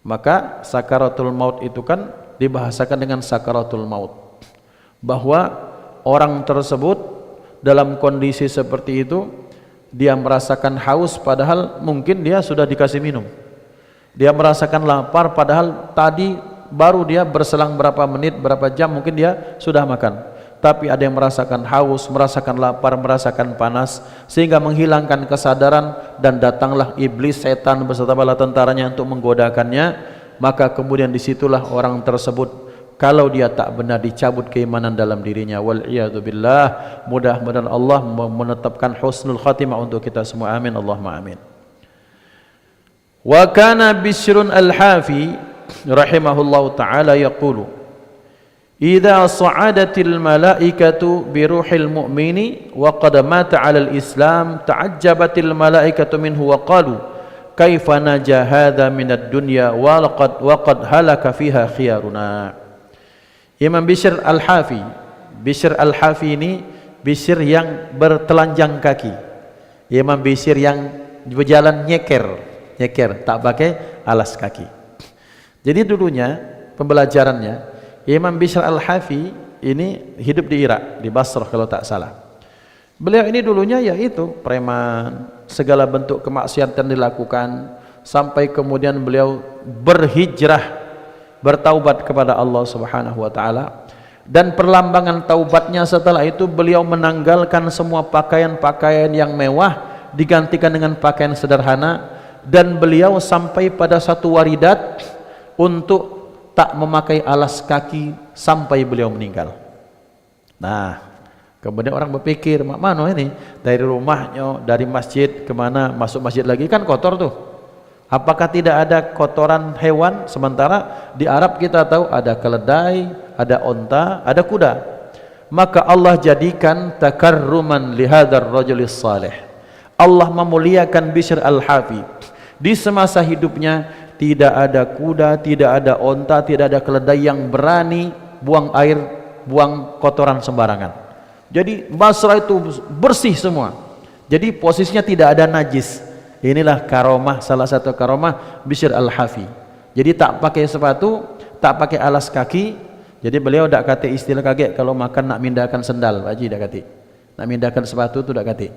Speaker 1: Maka sakaratul maut itu kan dibahasakan dengan sakaratul maut, bahwa orang tersebut dalam kondisi seperti itu dia merasakan haus padahal mungkin dia sudah dikasih minum. Dia merasakan lapar padahal tadi baru dia berselang berapa menit, berapa jam mungkin dia sudah makan. Tapi ada yang merasakan haus, merasakan lapar, merasakan panas, sehingga menghilangkan kesadaran, dan datanglah iblis, setan beserta bala tentaranya untuk menggodakannya. Maka kemudian disitulah orang tersebut, kalau dia tak benar, dicabut keimanan dalam dirinya. Wal'iyadzubillah. Mudah-mudahan Allah menetapkan husnul khatimah untuk kita semua. Amin, Allahumma amin. Wa kana Bishrun al-Hafi rahimahullahu ta'ala yaqulu idza sa'adatil malaikatu bi ruhil mu'mini wa qad mata 'alal islam ta'ajjabatil malaikatu minhu wa qalu kaifa naja hadha minad dunya wa qad halaka fiha khiyaruna. Imam Bishr al-Hafi, Bishr al-Hafi ini Bishr yang bertelanjang kaki, Imam Bishr yang berjalan nyeker, tak pakai alas kaki. Jadi dulunya pembelajarannya, Imam Bishr al-Hafi ini hidup di Irak, di Basrah kalau tak salah. Beliau ini dulunya yaitu preman, segala bentuk kemaksiatan dilakukan, sampai kemudian beliau berhijrah, bertaubat kepada Allah Subhanahu wa taala. Dan perlambangan taubatnya setelah itu beliau menanggalkan semua pakaian-pakaian yang mewah, digantikan dengan pakaian sederhana. Dan beliau sampai pada satu waridat untuk tak memakai alas kaki sampai beliau meninggal. Nah, kemudian orang berpikir, mana ini dari rumahnya, dari masjid kemana, masuk masjid lagi kan kotor tuh. Apakah tidak ada kotoran hewan? Sementara di Arab kita tahu ada keledai, ada onta, ada kuda. Maka Allah jadikan takarruman lihadar rajulis salih. Allah memuliakan Bishr al-Hafi. Di semasa hidupnya tidak ada kuda, tidak ada onta, tidak ada keledai yang berani buang air, buang kotoran sembarangan. Jadi Basrah itu bersih semua. Jadi posisinya tidak ada najis. Inilah karomah, salah satu karomah Bishr al-Hafi. Jadi tak pakai sepatu, tak pakai alas kaki. Jadi beliau tak kata istilah kaget kalau makan nak mindahkan sendal, Pak Haji tak kata. Nak mindahkan sepatu tu tak kata.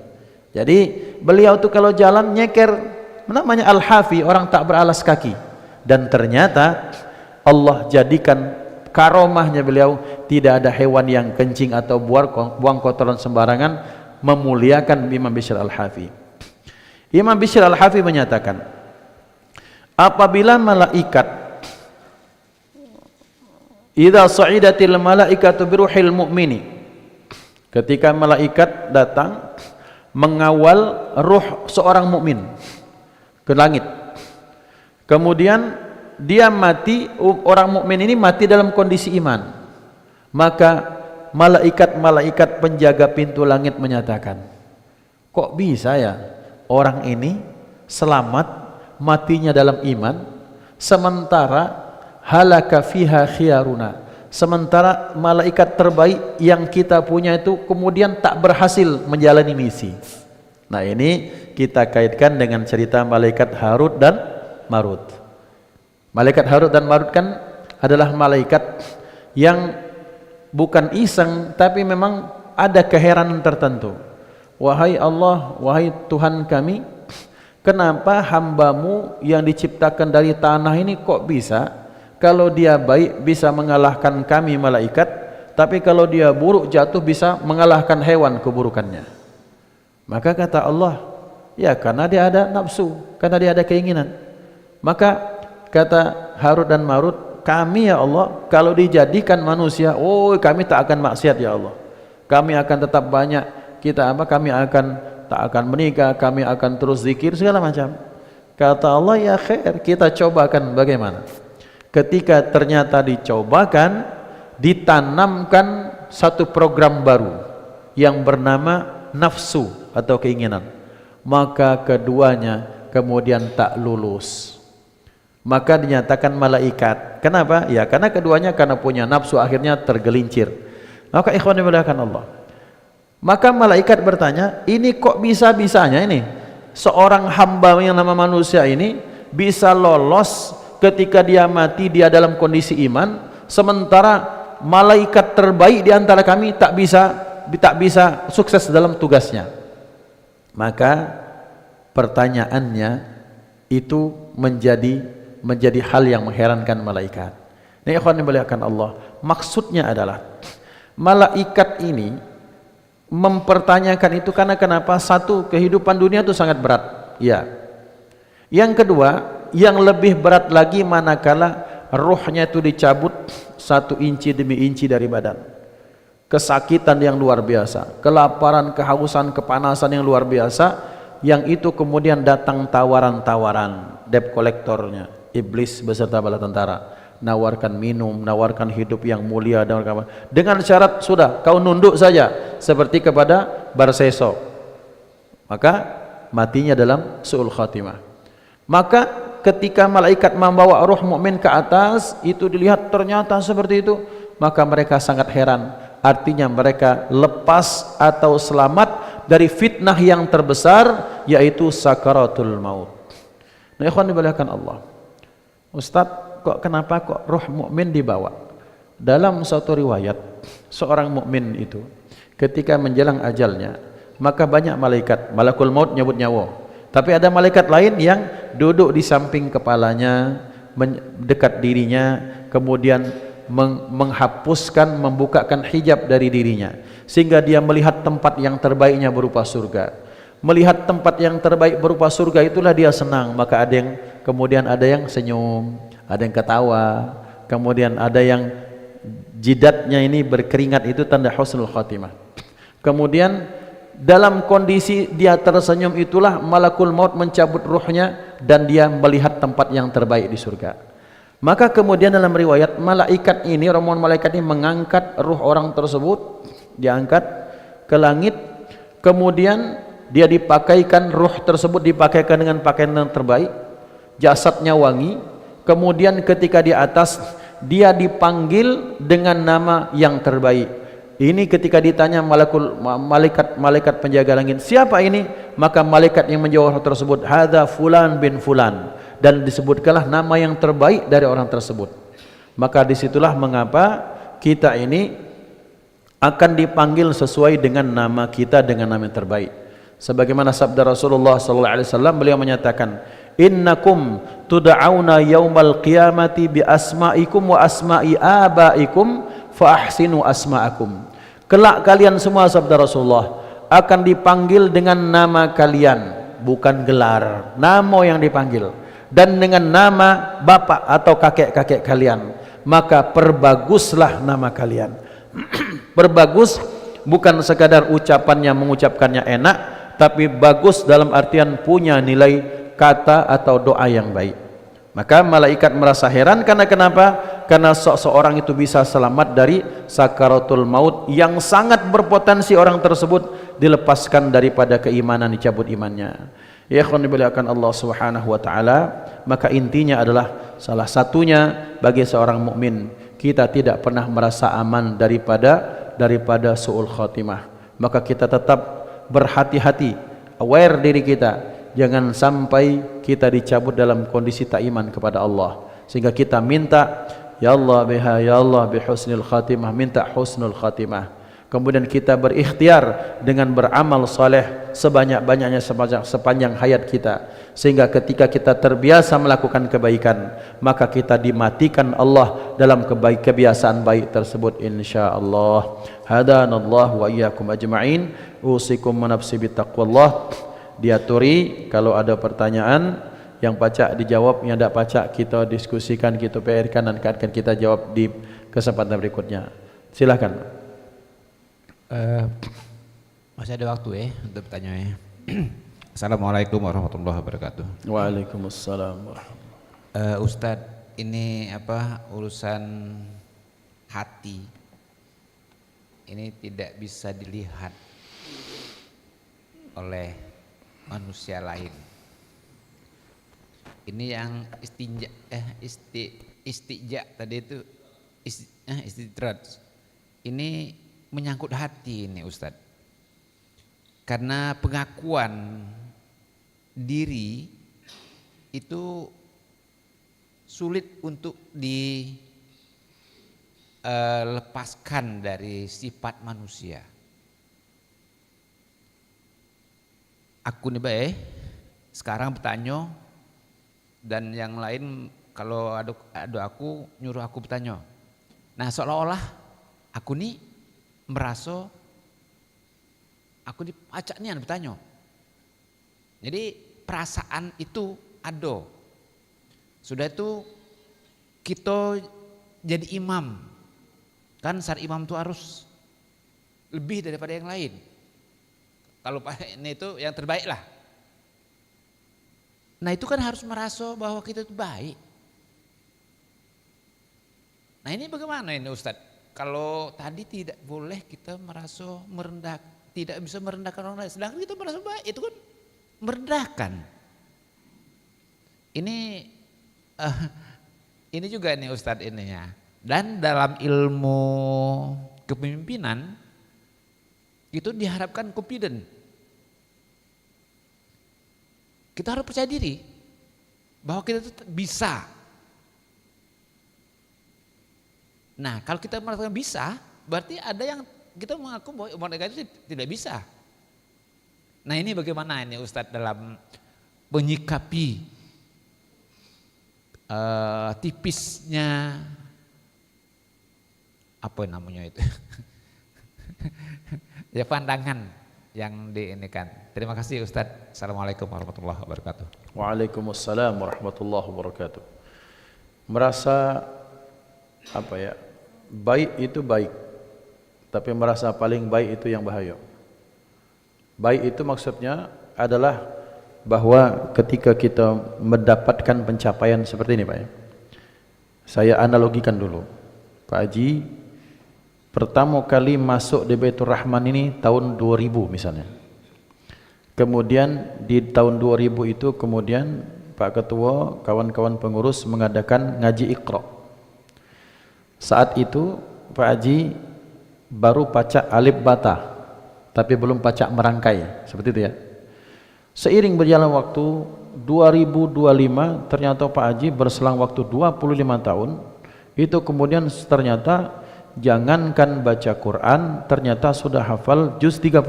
Speaker 1: Jadi beliau tu kalau jalan nyeker, namanya al-Hafi, orang tak beralas kaki. Dan ternyata Allah jadikan karomahnya beliau, tidak ada hewan yang kencing atau buang kotoran sembarangan, memuliakan Imam Bishr Al-Hafi. Imam Bishr Al-Hafi menyatakan, apabila malaikat idza sa'idatil malaikatu biruhil mu'mini, ketika malaikat datang mengawal ruh seorang mukmin ke langit, kemudian dia mati, orang mukmin ini mati dalam kondisi iman, maka malaikat-malaikat penjaga pintu langit menyatakan, kok bisa ya orang ini selamat matinya dalam iman, sementara halaka fiha khiyaruna, sementara malaikat terbaik yang kita punya itu kemudian tak berhasil menjalani misi. Nah, ini kita kaitkan dengan cerita malaikat Harut dan Marut. Malaikat Harut dan Marut kan adalah malaikat yang bukan iseng, tapi memang ada keheranan tertentu. Wahai Allah, wahai Tuhan kami, kenapa hambamu yang diciptakan dari tanah ini kok bisa, kalau dia baik bisa mengalahkan kami malaikat, tapi kalau dia buruk jatuh bisa mengalahkan hewan keburukannya. Maka kata Allah, ya karena dia ada nafsu, karena dia ada keinginan. Maka kata Harut dan Marut, kami ya Allah kalau dijadikan manusia, oh kami tak akan maksiat ya Allah, kami akan tetap banyak, kami akan tak akan menikah, kami akan terus zikir segala macam. Kata Allah, ya khair, kita cobakan bagaimana. Ketika ternyata dicobakan, ditanamkan satu program baru yang bernama nafsu atau keinginan, maka keduanya kemudian tak lulus. Maka dinyatakan malaikat. Kenapa? Ya karena keduanya karena punya nafsu akhirnya tergelincir. Maka ikhwan dimuliakan Allah, maka malaikat bertanya, ini kok bisa-bisanya ini seorang hamba yang nama manusia ini bisa lolos ketika dia mati dia dalam kondisi iman, sementara malaikat terbaik di antara kami tak bisa sukses dalam tugasnya. Maka pertanyaannya itu menjadi hal yang mengherankan malaikat. Ini ikhwan dimuliakan Allah, maksudnya adalah malaikat ini mempertanyakan itu karena kenapa? Satu, kehidupan dunia itu sangat berat, ya. Yang kedua, yang lebih berat lagi manakala ruhnya itu dicabut 1 inci demi inci dari badan. Kesakitan yang luar biasa, kelaparan, kehausan, kepanasan yang luar biasa, yang itu kemudian datang tawaran-tawaran debt kolektornya, iblis beserta bala tentara, nawarkan minum, nawarkan hidup yang mulia, dengan syarat sudah kau nunduk saja seperti kepada Barseso, maka matinya dalam su'ul khatimah. Maka ketika malaikat membawa ruh mukmin ke atas, itu dilihat ternyata seperti itu, maka mereka sangat heran. Artinya mereka lepas atau selamat dari fitnah yang terbesar, yaitu sakaratul maut. Nah, ikhwan dimuliakan Allah, Ustaz, kenapa ruh mukmin dibawa? Dalam suatu riwayat, seorang mukmin itu ketika menjelang ajalnya, maka banyak malaikat, malakul maut nyebut nyawa. Tapi ada malaikat lain yang duduk di samping kepalanya, dekat dirinya, kemudian menghapuskan, membukakan hijab dari dirinya, sehingga dia melihat tempat yang terbaiknya berupa surga. Melihat tempat yang terbaik berupa surga itulah dia senang. Maka kemudian ada yang senyum, ada yang ketawa, kemudian ada yang jidatnya ini berkeringat, itu tanda husnul khatimah. Kemudian dalam kondisi dia tersenyum itulah malakul maut mencabut ruhnya dan dia melihat tempat yang terbaik di surga. Maka kemudian dalam riwayat, malaikat ini, rombongan malaikat ini mengangkat ruh orang tersebut, diangkat ke langit, kemudian dia dipakaikan, ruh tersebut dipakaikan dengan pakaian yang terbaik, jasadnya wangi, kemudian ketika di atas dia dipanggil dengan nama yang terbaik. Ini ketika ditanya malaikat penjaga langit, siapa ini? Maka malaikat yang menjawab tersebut, hadza fulan bin fulan, dan disebutkanlah nama yang terbaik dari orang tersebut. Maka disitulah mengapa kita ini akan dipanggil sesuai dengan nama kita, dengan nama yang terbaik. Sebagaimana sabda Rasulullah SAW, beliau menyatakan, innakum tud'auna yaumal qiyamati bi asma'ikum wa asma'i abaikum fa ahsinu asma'akum. Kelak kalian semua, sabda Rasulullah, akan dipanggil dengan nama kalian, bukan gelar, nama yang dipanggil, dan dengan nama bapak atau kakek-kakek kalian. Maka perbaguslah nama kalian. Berbagus bukan sekadar ucapannya, mengucapkannya enak, tapi bagus dalam artian punya nilai kata atau doa yang baik. Maka malaikat merasa heran karena kenapa? Karena seorang itu bisa selamat dari sakaratul maut yang sangat berpotensi orang tersebut dilepaskan daripada keimanan, dicabut imannya. Ya ikhwan dimuliakan Allah Subhanahu wa taala, maka intinya adalah salah satunya bagi seorang mukmin, kita tidak pernah merasa aman daripada su'ul khatimah. Maka kita tetap berhati-hati, aware diri kita, jangan sampai kita dicabut dalam kondisi tak iman kepada Allah, sehingga kita minta, ya Allah biha, ya Allah bihusnil khatimah, minta husnul khatimah. Kemudian kita berikhtiar dengan beramal saleh sebanyak-banyaknya sepanjang hayat kita, sehingga ketika kita terbiasa melakukan kebaikan, maka kita dimatikan Allah dalam kebiasaan baik tersebut insyaallah. Hadanallahu wa iyyakum ajma'in. Usikum wa nafsi bittaqwallah. Diaturi kalau ada pertanyaan yang pacak dijawab, yang tidak pacak kita diskusikan, kita PR-kan, dan akan kita jawab di kesempatan berikutnya. Silakan.
Speaker 2: Masih ada waktu ya untuk bertanya. Assalamualaikum warahmatullahi wabarakatuh.
Speaker 1: Waalaikumsalam warahmatullahi.
Speaker 2: Ustadz, ini urusan hati ini tidak bisa dilihat oleh manusia lain. Ini yang istijak tadi itu istidrat. Ini menyangkut hati ini Ustadz. Karena pengakuan diri itu sulit untuk dilepaskan dari sifat manusia. Aku nih sekarang bertanya, dan yang lain kalau ada aku nyuruh aku bertanya. Nah seolah-olah aku nih merasa aku dipacak nih bertanya. Jadi perasaan itu ada. Sudah itu kita jadi imam. Kan saat imam itu harus lebih daripada yang lain. Kalau ini itu yang terbaik lah. Nah itu kan harus merasa bahwa kita itu baik. Nah ini bagaimana ini Ustadz? Kalau tadi tidak boleh kita merasa tidak bisa merendahkan orang lain, sedangkan kita merasa baik, itu kan merendahkan. Ini juga nih Ustadz ininya. Dan dalam ilmu kepemimpinan itu diharapkan confident. Kita harus percaya diri bahwa kita itu bisa. Nah kalau kita mengatakan bisa, berarti ada yang kita mengaku bahwa mereka itu tidak bisa. Nah ini bagaimana ini Ustadz dalam menyikapi tipisnya apa namanya itu ya pandangan yang diinikan. Terima kasih Ustadz. Assalamualaikum warahmatullahi wabarakatuh.
Speaker 1: Waalaikumsalam warahmatullahi wabarakatuh. Merasa baik itu baik, tapi merasa paling baik itu yang bahaya. Baik itu maksudnya adalah bahwa ketika kita mendapatkan pencapaian seperti ini Pak ya. Saya analogikan dulu. Pak Haji pertama kali masuk di Baitur Rahman ini tahun 2000 misalnya. Kemudian di tahun 2000 itu kemudian Pak Ketua, kawan-kawan pengurus mengadakan ngaji Iqra. Saat itu Pak Haji baru pacak alif bata, tapi belum pacak merangkai, seperti itu ya. Seiring berjalan waktu 2025 ternyata Pak Haji berselang waktu 25 tahun itu kemudian ternyata jangankan baca Quran, ternyata sudah hafal juz 30.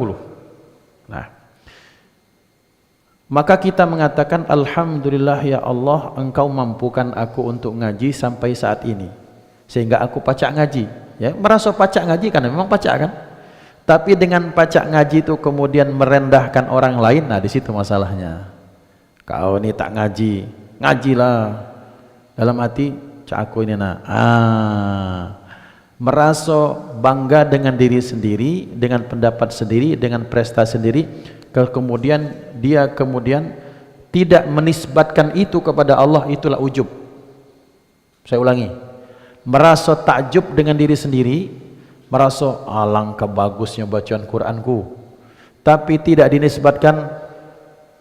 Speaker 1: Nah, maka kita mengatakan alhamdulillah ya Allah, engkau mampukan aku untuk ngaji sampai saat ini, sehingga aku pacak ngaji. ya merasa pacak ngaji karena memang pacak kan. Tapi dengan pacak ngaji itu kemudian merendahkan orang lain, nah di situ masalahnya. Kau ini tak ngaji, ngajilah. Dalam hati, cak aku ini nak. Merasa bangga dengan diri sendiri, dengan pendapat sendiri, dengan prestasi sendiri, kemudian dia tidak menisbatkan itu kepada Allah, itulah ujub. Saya ulangi, merasa takjub dengan diri sendiri, merasa alangkah bagusnya bacaan Quranku, tapi tidak dinisbatkan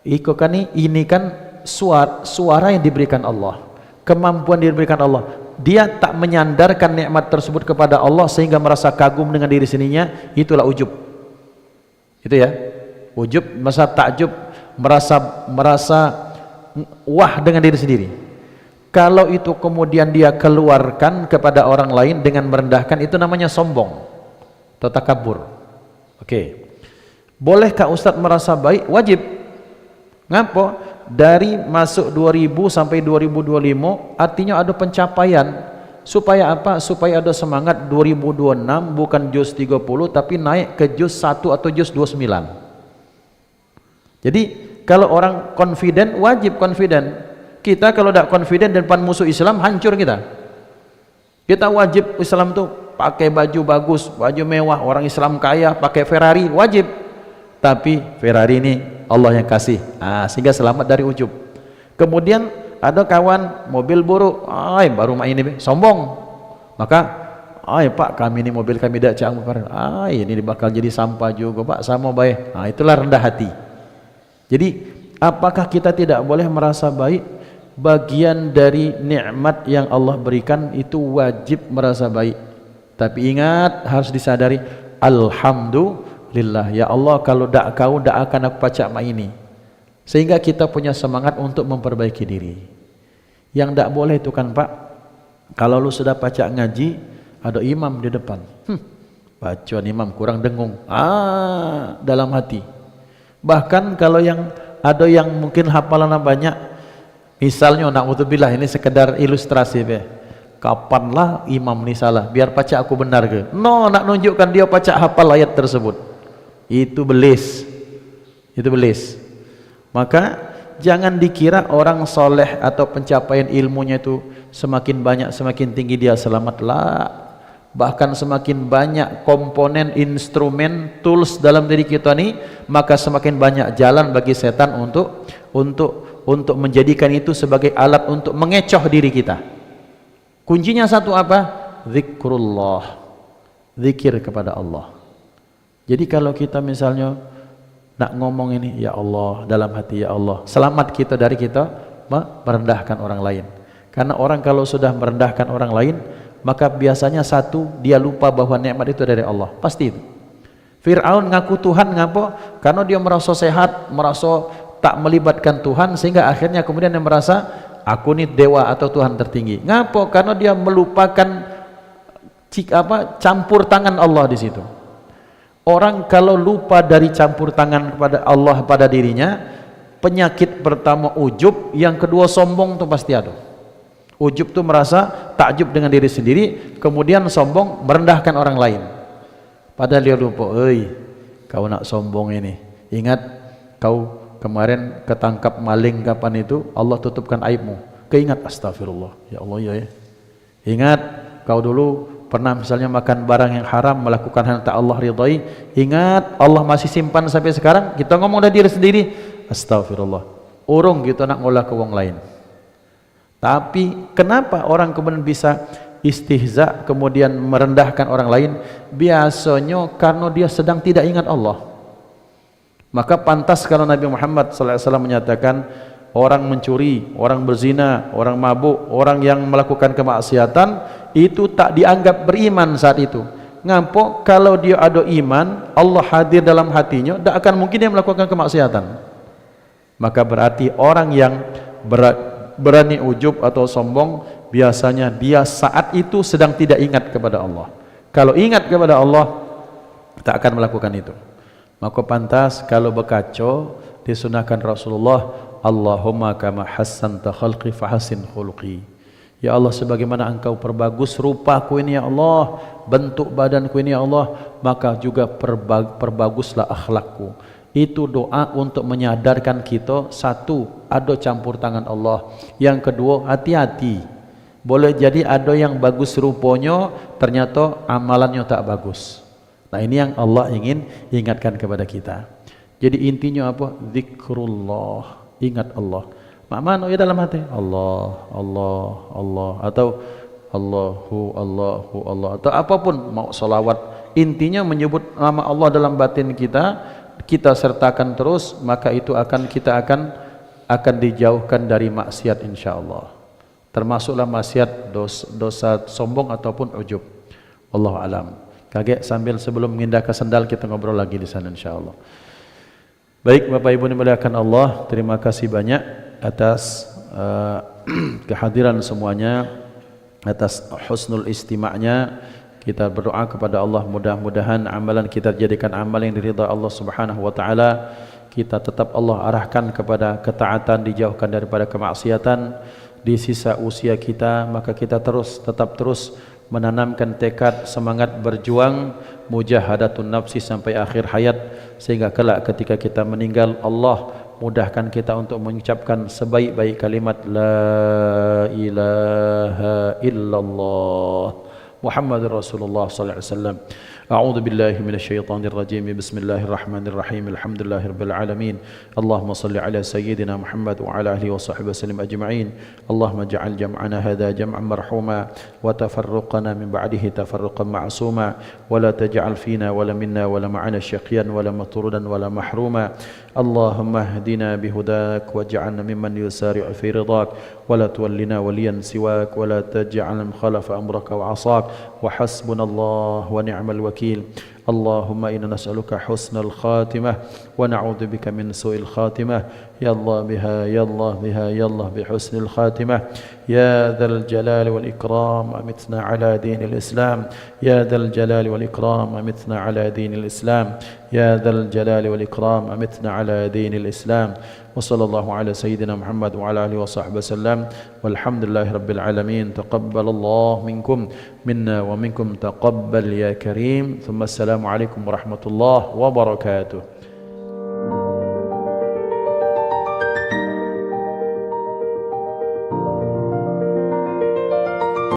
Speaker 1: ini kan suara yang diberikan Allah, kemampuan diberikan Allah. Dia tak menyandarkan nikmat tersebut kepada Allah sehingga merasa kagum dengan diri sendirinya, itulah ujub. Itu ya, ujub, merasa takjub, merasa wah dengan diri sendiri. Kalau itu kemudian dia keluarkan kepada orang lain dengan merendahkan, itu namanya sombong atau takabur. Oke. Bolehkah Ustadz merasa baik? Wajib. Ngapa? Dari masuk 2000 sampai 2025 artinya ada pencapaian. Supaya apa? Supaya ada semangat 2026 bukan juz 30 tapi naik ke juz 1 atau juz 29. Jadi kalau orang confident, wajib confident. Kita kalau tidak confident depan musuh Islam, hancur kita. Kita wajib Islam tuh pakai baju bagus, baju mewah, orang Islam kaya pakai Ferrari, wajib. Tapi Ferrari ini Allah yang kasih, sehingga selamat dari ujub. Kemudian ada kawan mobil buruk, baru main ini sombong. Maka, Pak, kami ini mobil kami tidak cakap, ini bakal jadi sampah juga Pak, sama baik. Itulah rendah hati. Jadi apakah kita tidak boleh merasa baik? Bagian dari nikmat yang Allah berikan itu wajib merasa baik. Tapi ingat, harus disadari, alhamdulillah ya Allah, kalau dak kau dak akan aku pacak mak ini. Sehingga kita punya semangat untuk memperbaiki diri. Yang dak boleh itu kan Pak, kalau lu sudah pacak ngaji, ada imam di depan, bacaan imam kurang dengung, dalam hati. Bahkan kalau ada yang mungkin hafalannya banyak, misalnya na'udzubillah, ini sekedar ilustrasi kapanlah imam ini salah biar pacak aku benar ke? Nak nunjukkan dia pacak hafal ayat tersebut, itu belis. Maka jangan dikira orang soleh atau pencapaian ilmunya itu semakin banyak semakin tinggi dia selamatlah. Bahkan semakin banyak komponen, instrumen, tools dalam diri kita ini, maka semakin banyak jalan bagi setan untuk menjadikan itu sebagai alat untuk mengecoh diri kita. Kuncinya satu apa? Zikrullah, zikir kepada Allah. Jadi kalau kita misalnya nak ngomong ini, ya Allah, dalam hati, ya Allah, selamat kita dari kita merendahkan orang lain. Karena orang kalau sudah merendahkan orang lain, maka biasanya satu, dia lupa bahwa nikmat itu dari Allah, pasti itu. Fir'aun ngaku Tuhan, ngapa? Karena dia merasa sehat, merasa tak melibatkan Tuhan, sehingga akhirnya kemudian dia merasa aku ini dewa atau Tuhan tertinggi. Ngapa? Karena dia melupakan campur tangan Allah di situ. Orang kalau lupa dari campur tangan kepada Allah pada dirinya, penyakit pertama ujub, yang kedua sombong itu pasti ada. Ujub itu merasa takjub dengan diri sendiri, kemudian sombong merendahkan orang lain. Padahal dia lupa, kau nak sombong ini, ingat kau kemarin ketangkap maling kapan itu, Allah tutupkan aibmu. Keingat, astagfirullah, ya Allah ya. Ingat kau dulu pernah misalnya makan barang yang haram, melakukan hal yang tak Allah ridai. Ingat, Allah masih simpan sampai sekarang. Kita ngomong dari diri sendiri, astagfirullah. Urung kita nak ngolah ke wong lain. Tapi kenapa orang kemudian bisa istihza, kemudian merendahkan orang lain? Biasanya karena dia sedang tidak ingat Allah. Maka pantas kalau Nabi Muhammad SAW menyatakan, orang mencuri, orang berzina, orang mabuk, orang yang melakukan kemaksiatan, itu tak dianggap beriman saat itu. Ngapa? Kalau dia ada iman, Allah hadir dalam hatinya, tak akan mungkin dia melakukan kemaksiatan. Maka berarti orang yang berani ujub atau sombong, biasanya dia saat itu sedang tidak ingat kepada Allah. Kalau ingat kepada Allah, tak akan melakukan itu. Maka pantas kalau berkaca, disunahkan Rasulullah, Allahumma kama hassanta khalqi fahassin khuluqi. Ya Allah, sebagaimana Engkau perbagus rupaku ini ya Allah, bentuk badanku ini ya Allah, maka juga perbaguslah akhlakku. Itu doa untuk menyadarkan kita, satu, ada campur tangan Allah. Yang kedua, hati-hati. Boleh jadi ada yang bagus rupanya, ternyata amalannya tak bagus. Nah, ini yang Allah ingin ingatkan kepada kita. Jadi intinya apa? Zikrullah, ingat Allah. Mana ya dalam hati? Allah, Allah, Allah, atau Allahu, Allahu, Allah, atau apapun, mau salawat. Intinya menyebut nama Allah dalam batin kita, kita sertakan terus, maka itu kita akan dijauhkan dari maksiat insyaallah. Termasuklah maksiat dosa sombong ataupun ujub. Wallahu alam. Kaget sambil sebelum mengindah ke sendal kita ngobrol lagi di sana insyaallah. Baik Bapak Ibu dimuliakan Allah, terima kasih banyak atas kehadiran semuanya, atas husnul istima'nya. Kita berdoa kepada Allah, mudah-mudahan amalan kita jadikan amal yang diridha Allah Subhanahu wa taala. Kita tetap Allah arahkan kepada ketaatan, dijauhkan daripada kemaksiatan di sisa usia kita, maka kita tetap terus menanamkan tekad, semangat berjuang mujahadatun nafsi sampai akhir hayat, sehingga kelak ketika kita meninggal Allah mudahkan kita untuk mengucapkan sebaik-baik kalimat la ilaha illallah Muhammadur Rasulullah sallallahu alaihi wasallam. A'udzu billahi minasyaitonir rajim. Bismillahirrahmanirrahim. Alhamdulillahirabbil alamin. Allahumma shalli ala sayyidina Muhammad wa ala alihi wa sahbihi wasallam ajma'in. Allahumma ij'al jam'ana hadha jam'an marhuma wa tafarruqana min ba'dihi tafarruqan ma'suma wa la taj'al fina wa la minna wa la ma'ana syaqiyan wa la matrudan wa la mahruma. Allahumma hdina bihudak waj'alna mimman yusari'u fi ridak wa la tuwallina waliyan siwak wa la taj'al khalafa amraka wa 'asak wa hasbunallahu wa ni'mal wakil. Allahumma inna nas'aluka husnal khatimah wa na'udzu bika min su'il khatimah. Ya Allah biha, ya Allah biha, ya Allah bi husnil khatimah. Ya dzal jalali wal ikram amitna ala dinil Islam. Ya dzal jalali wal ikram amitna ala dinil Islam. Ya dzal jalali wal ikram amitna ala dinil Islam. Wa sallallahu ala sayyidina Muhammad wa ala alihi wa sahbihi wasallam. Walhamdulillahi rabbil alamin. Taqabbalallahu minkum minna wa minkum taqabbal ya karim. Thumma assalamu alaikum warahmatullahi wabarakatuh.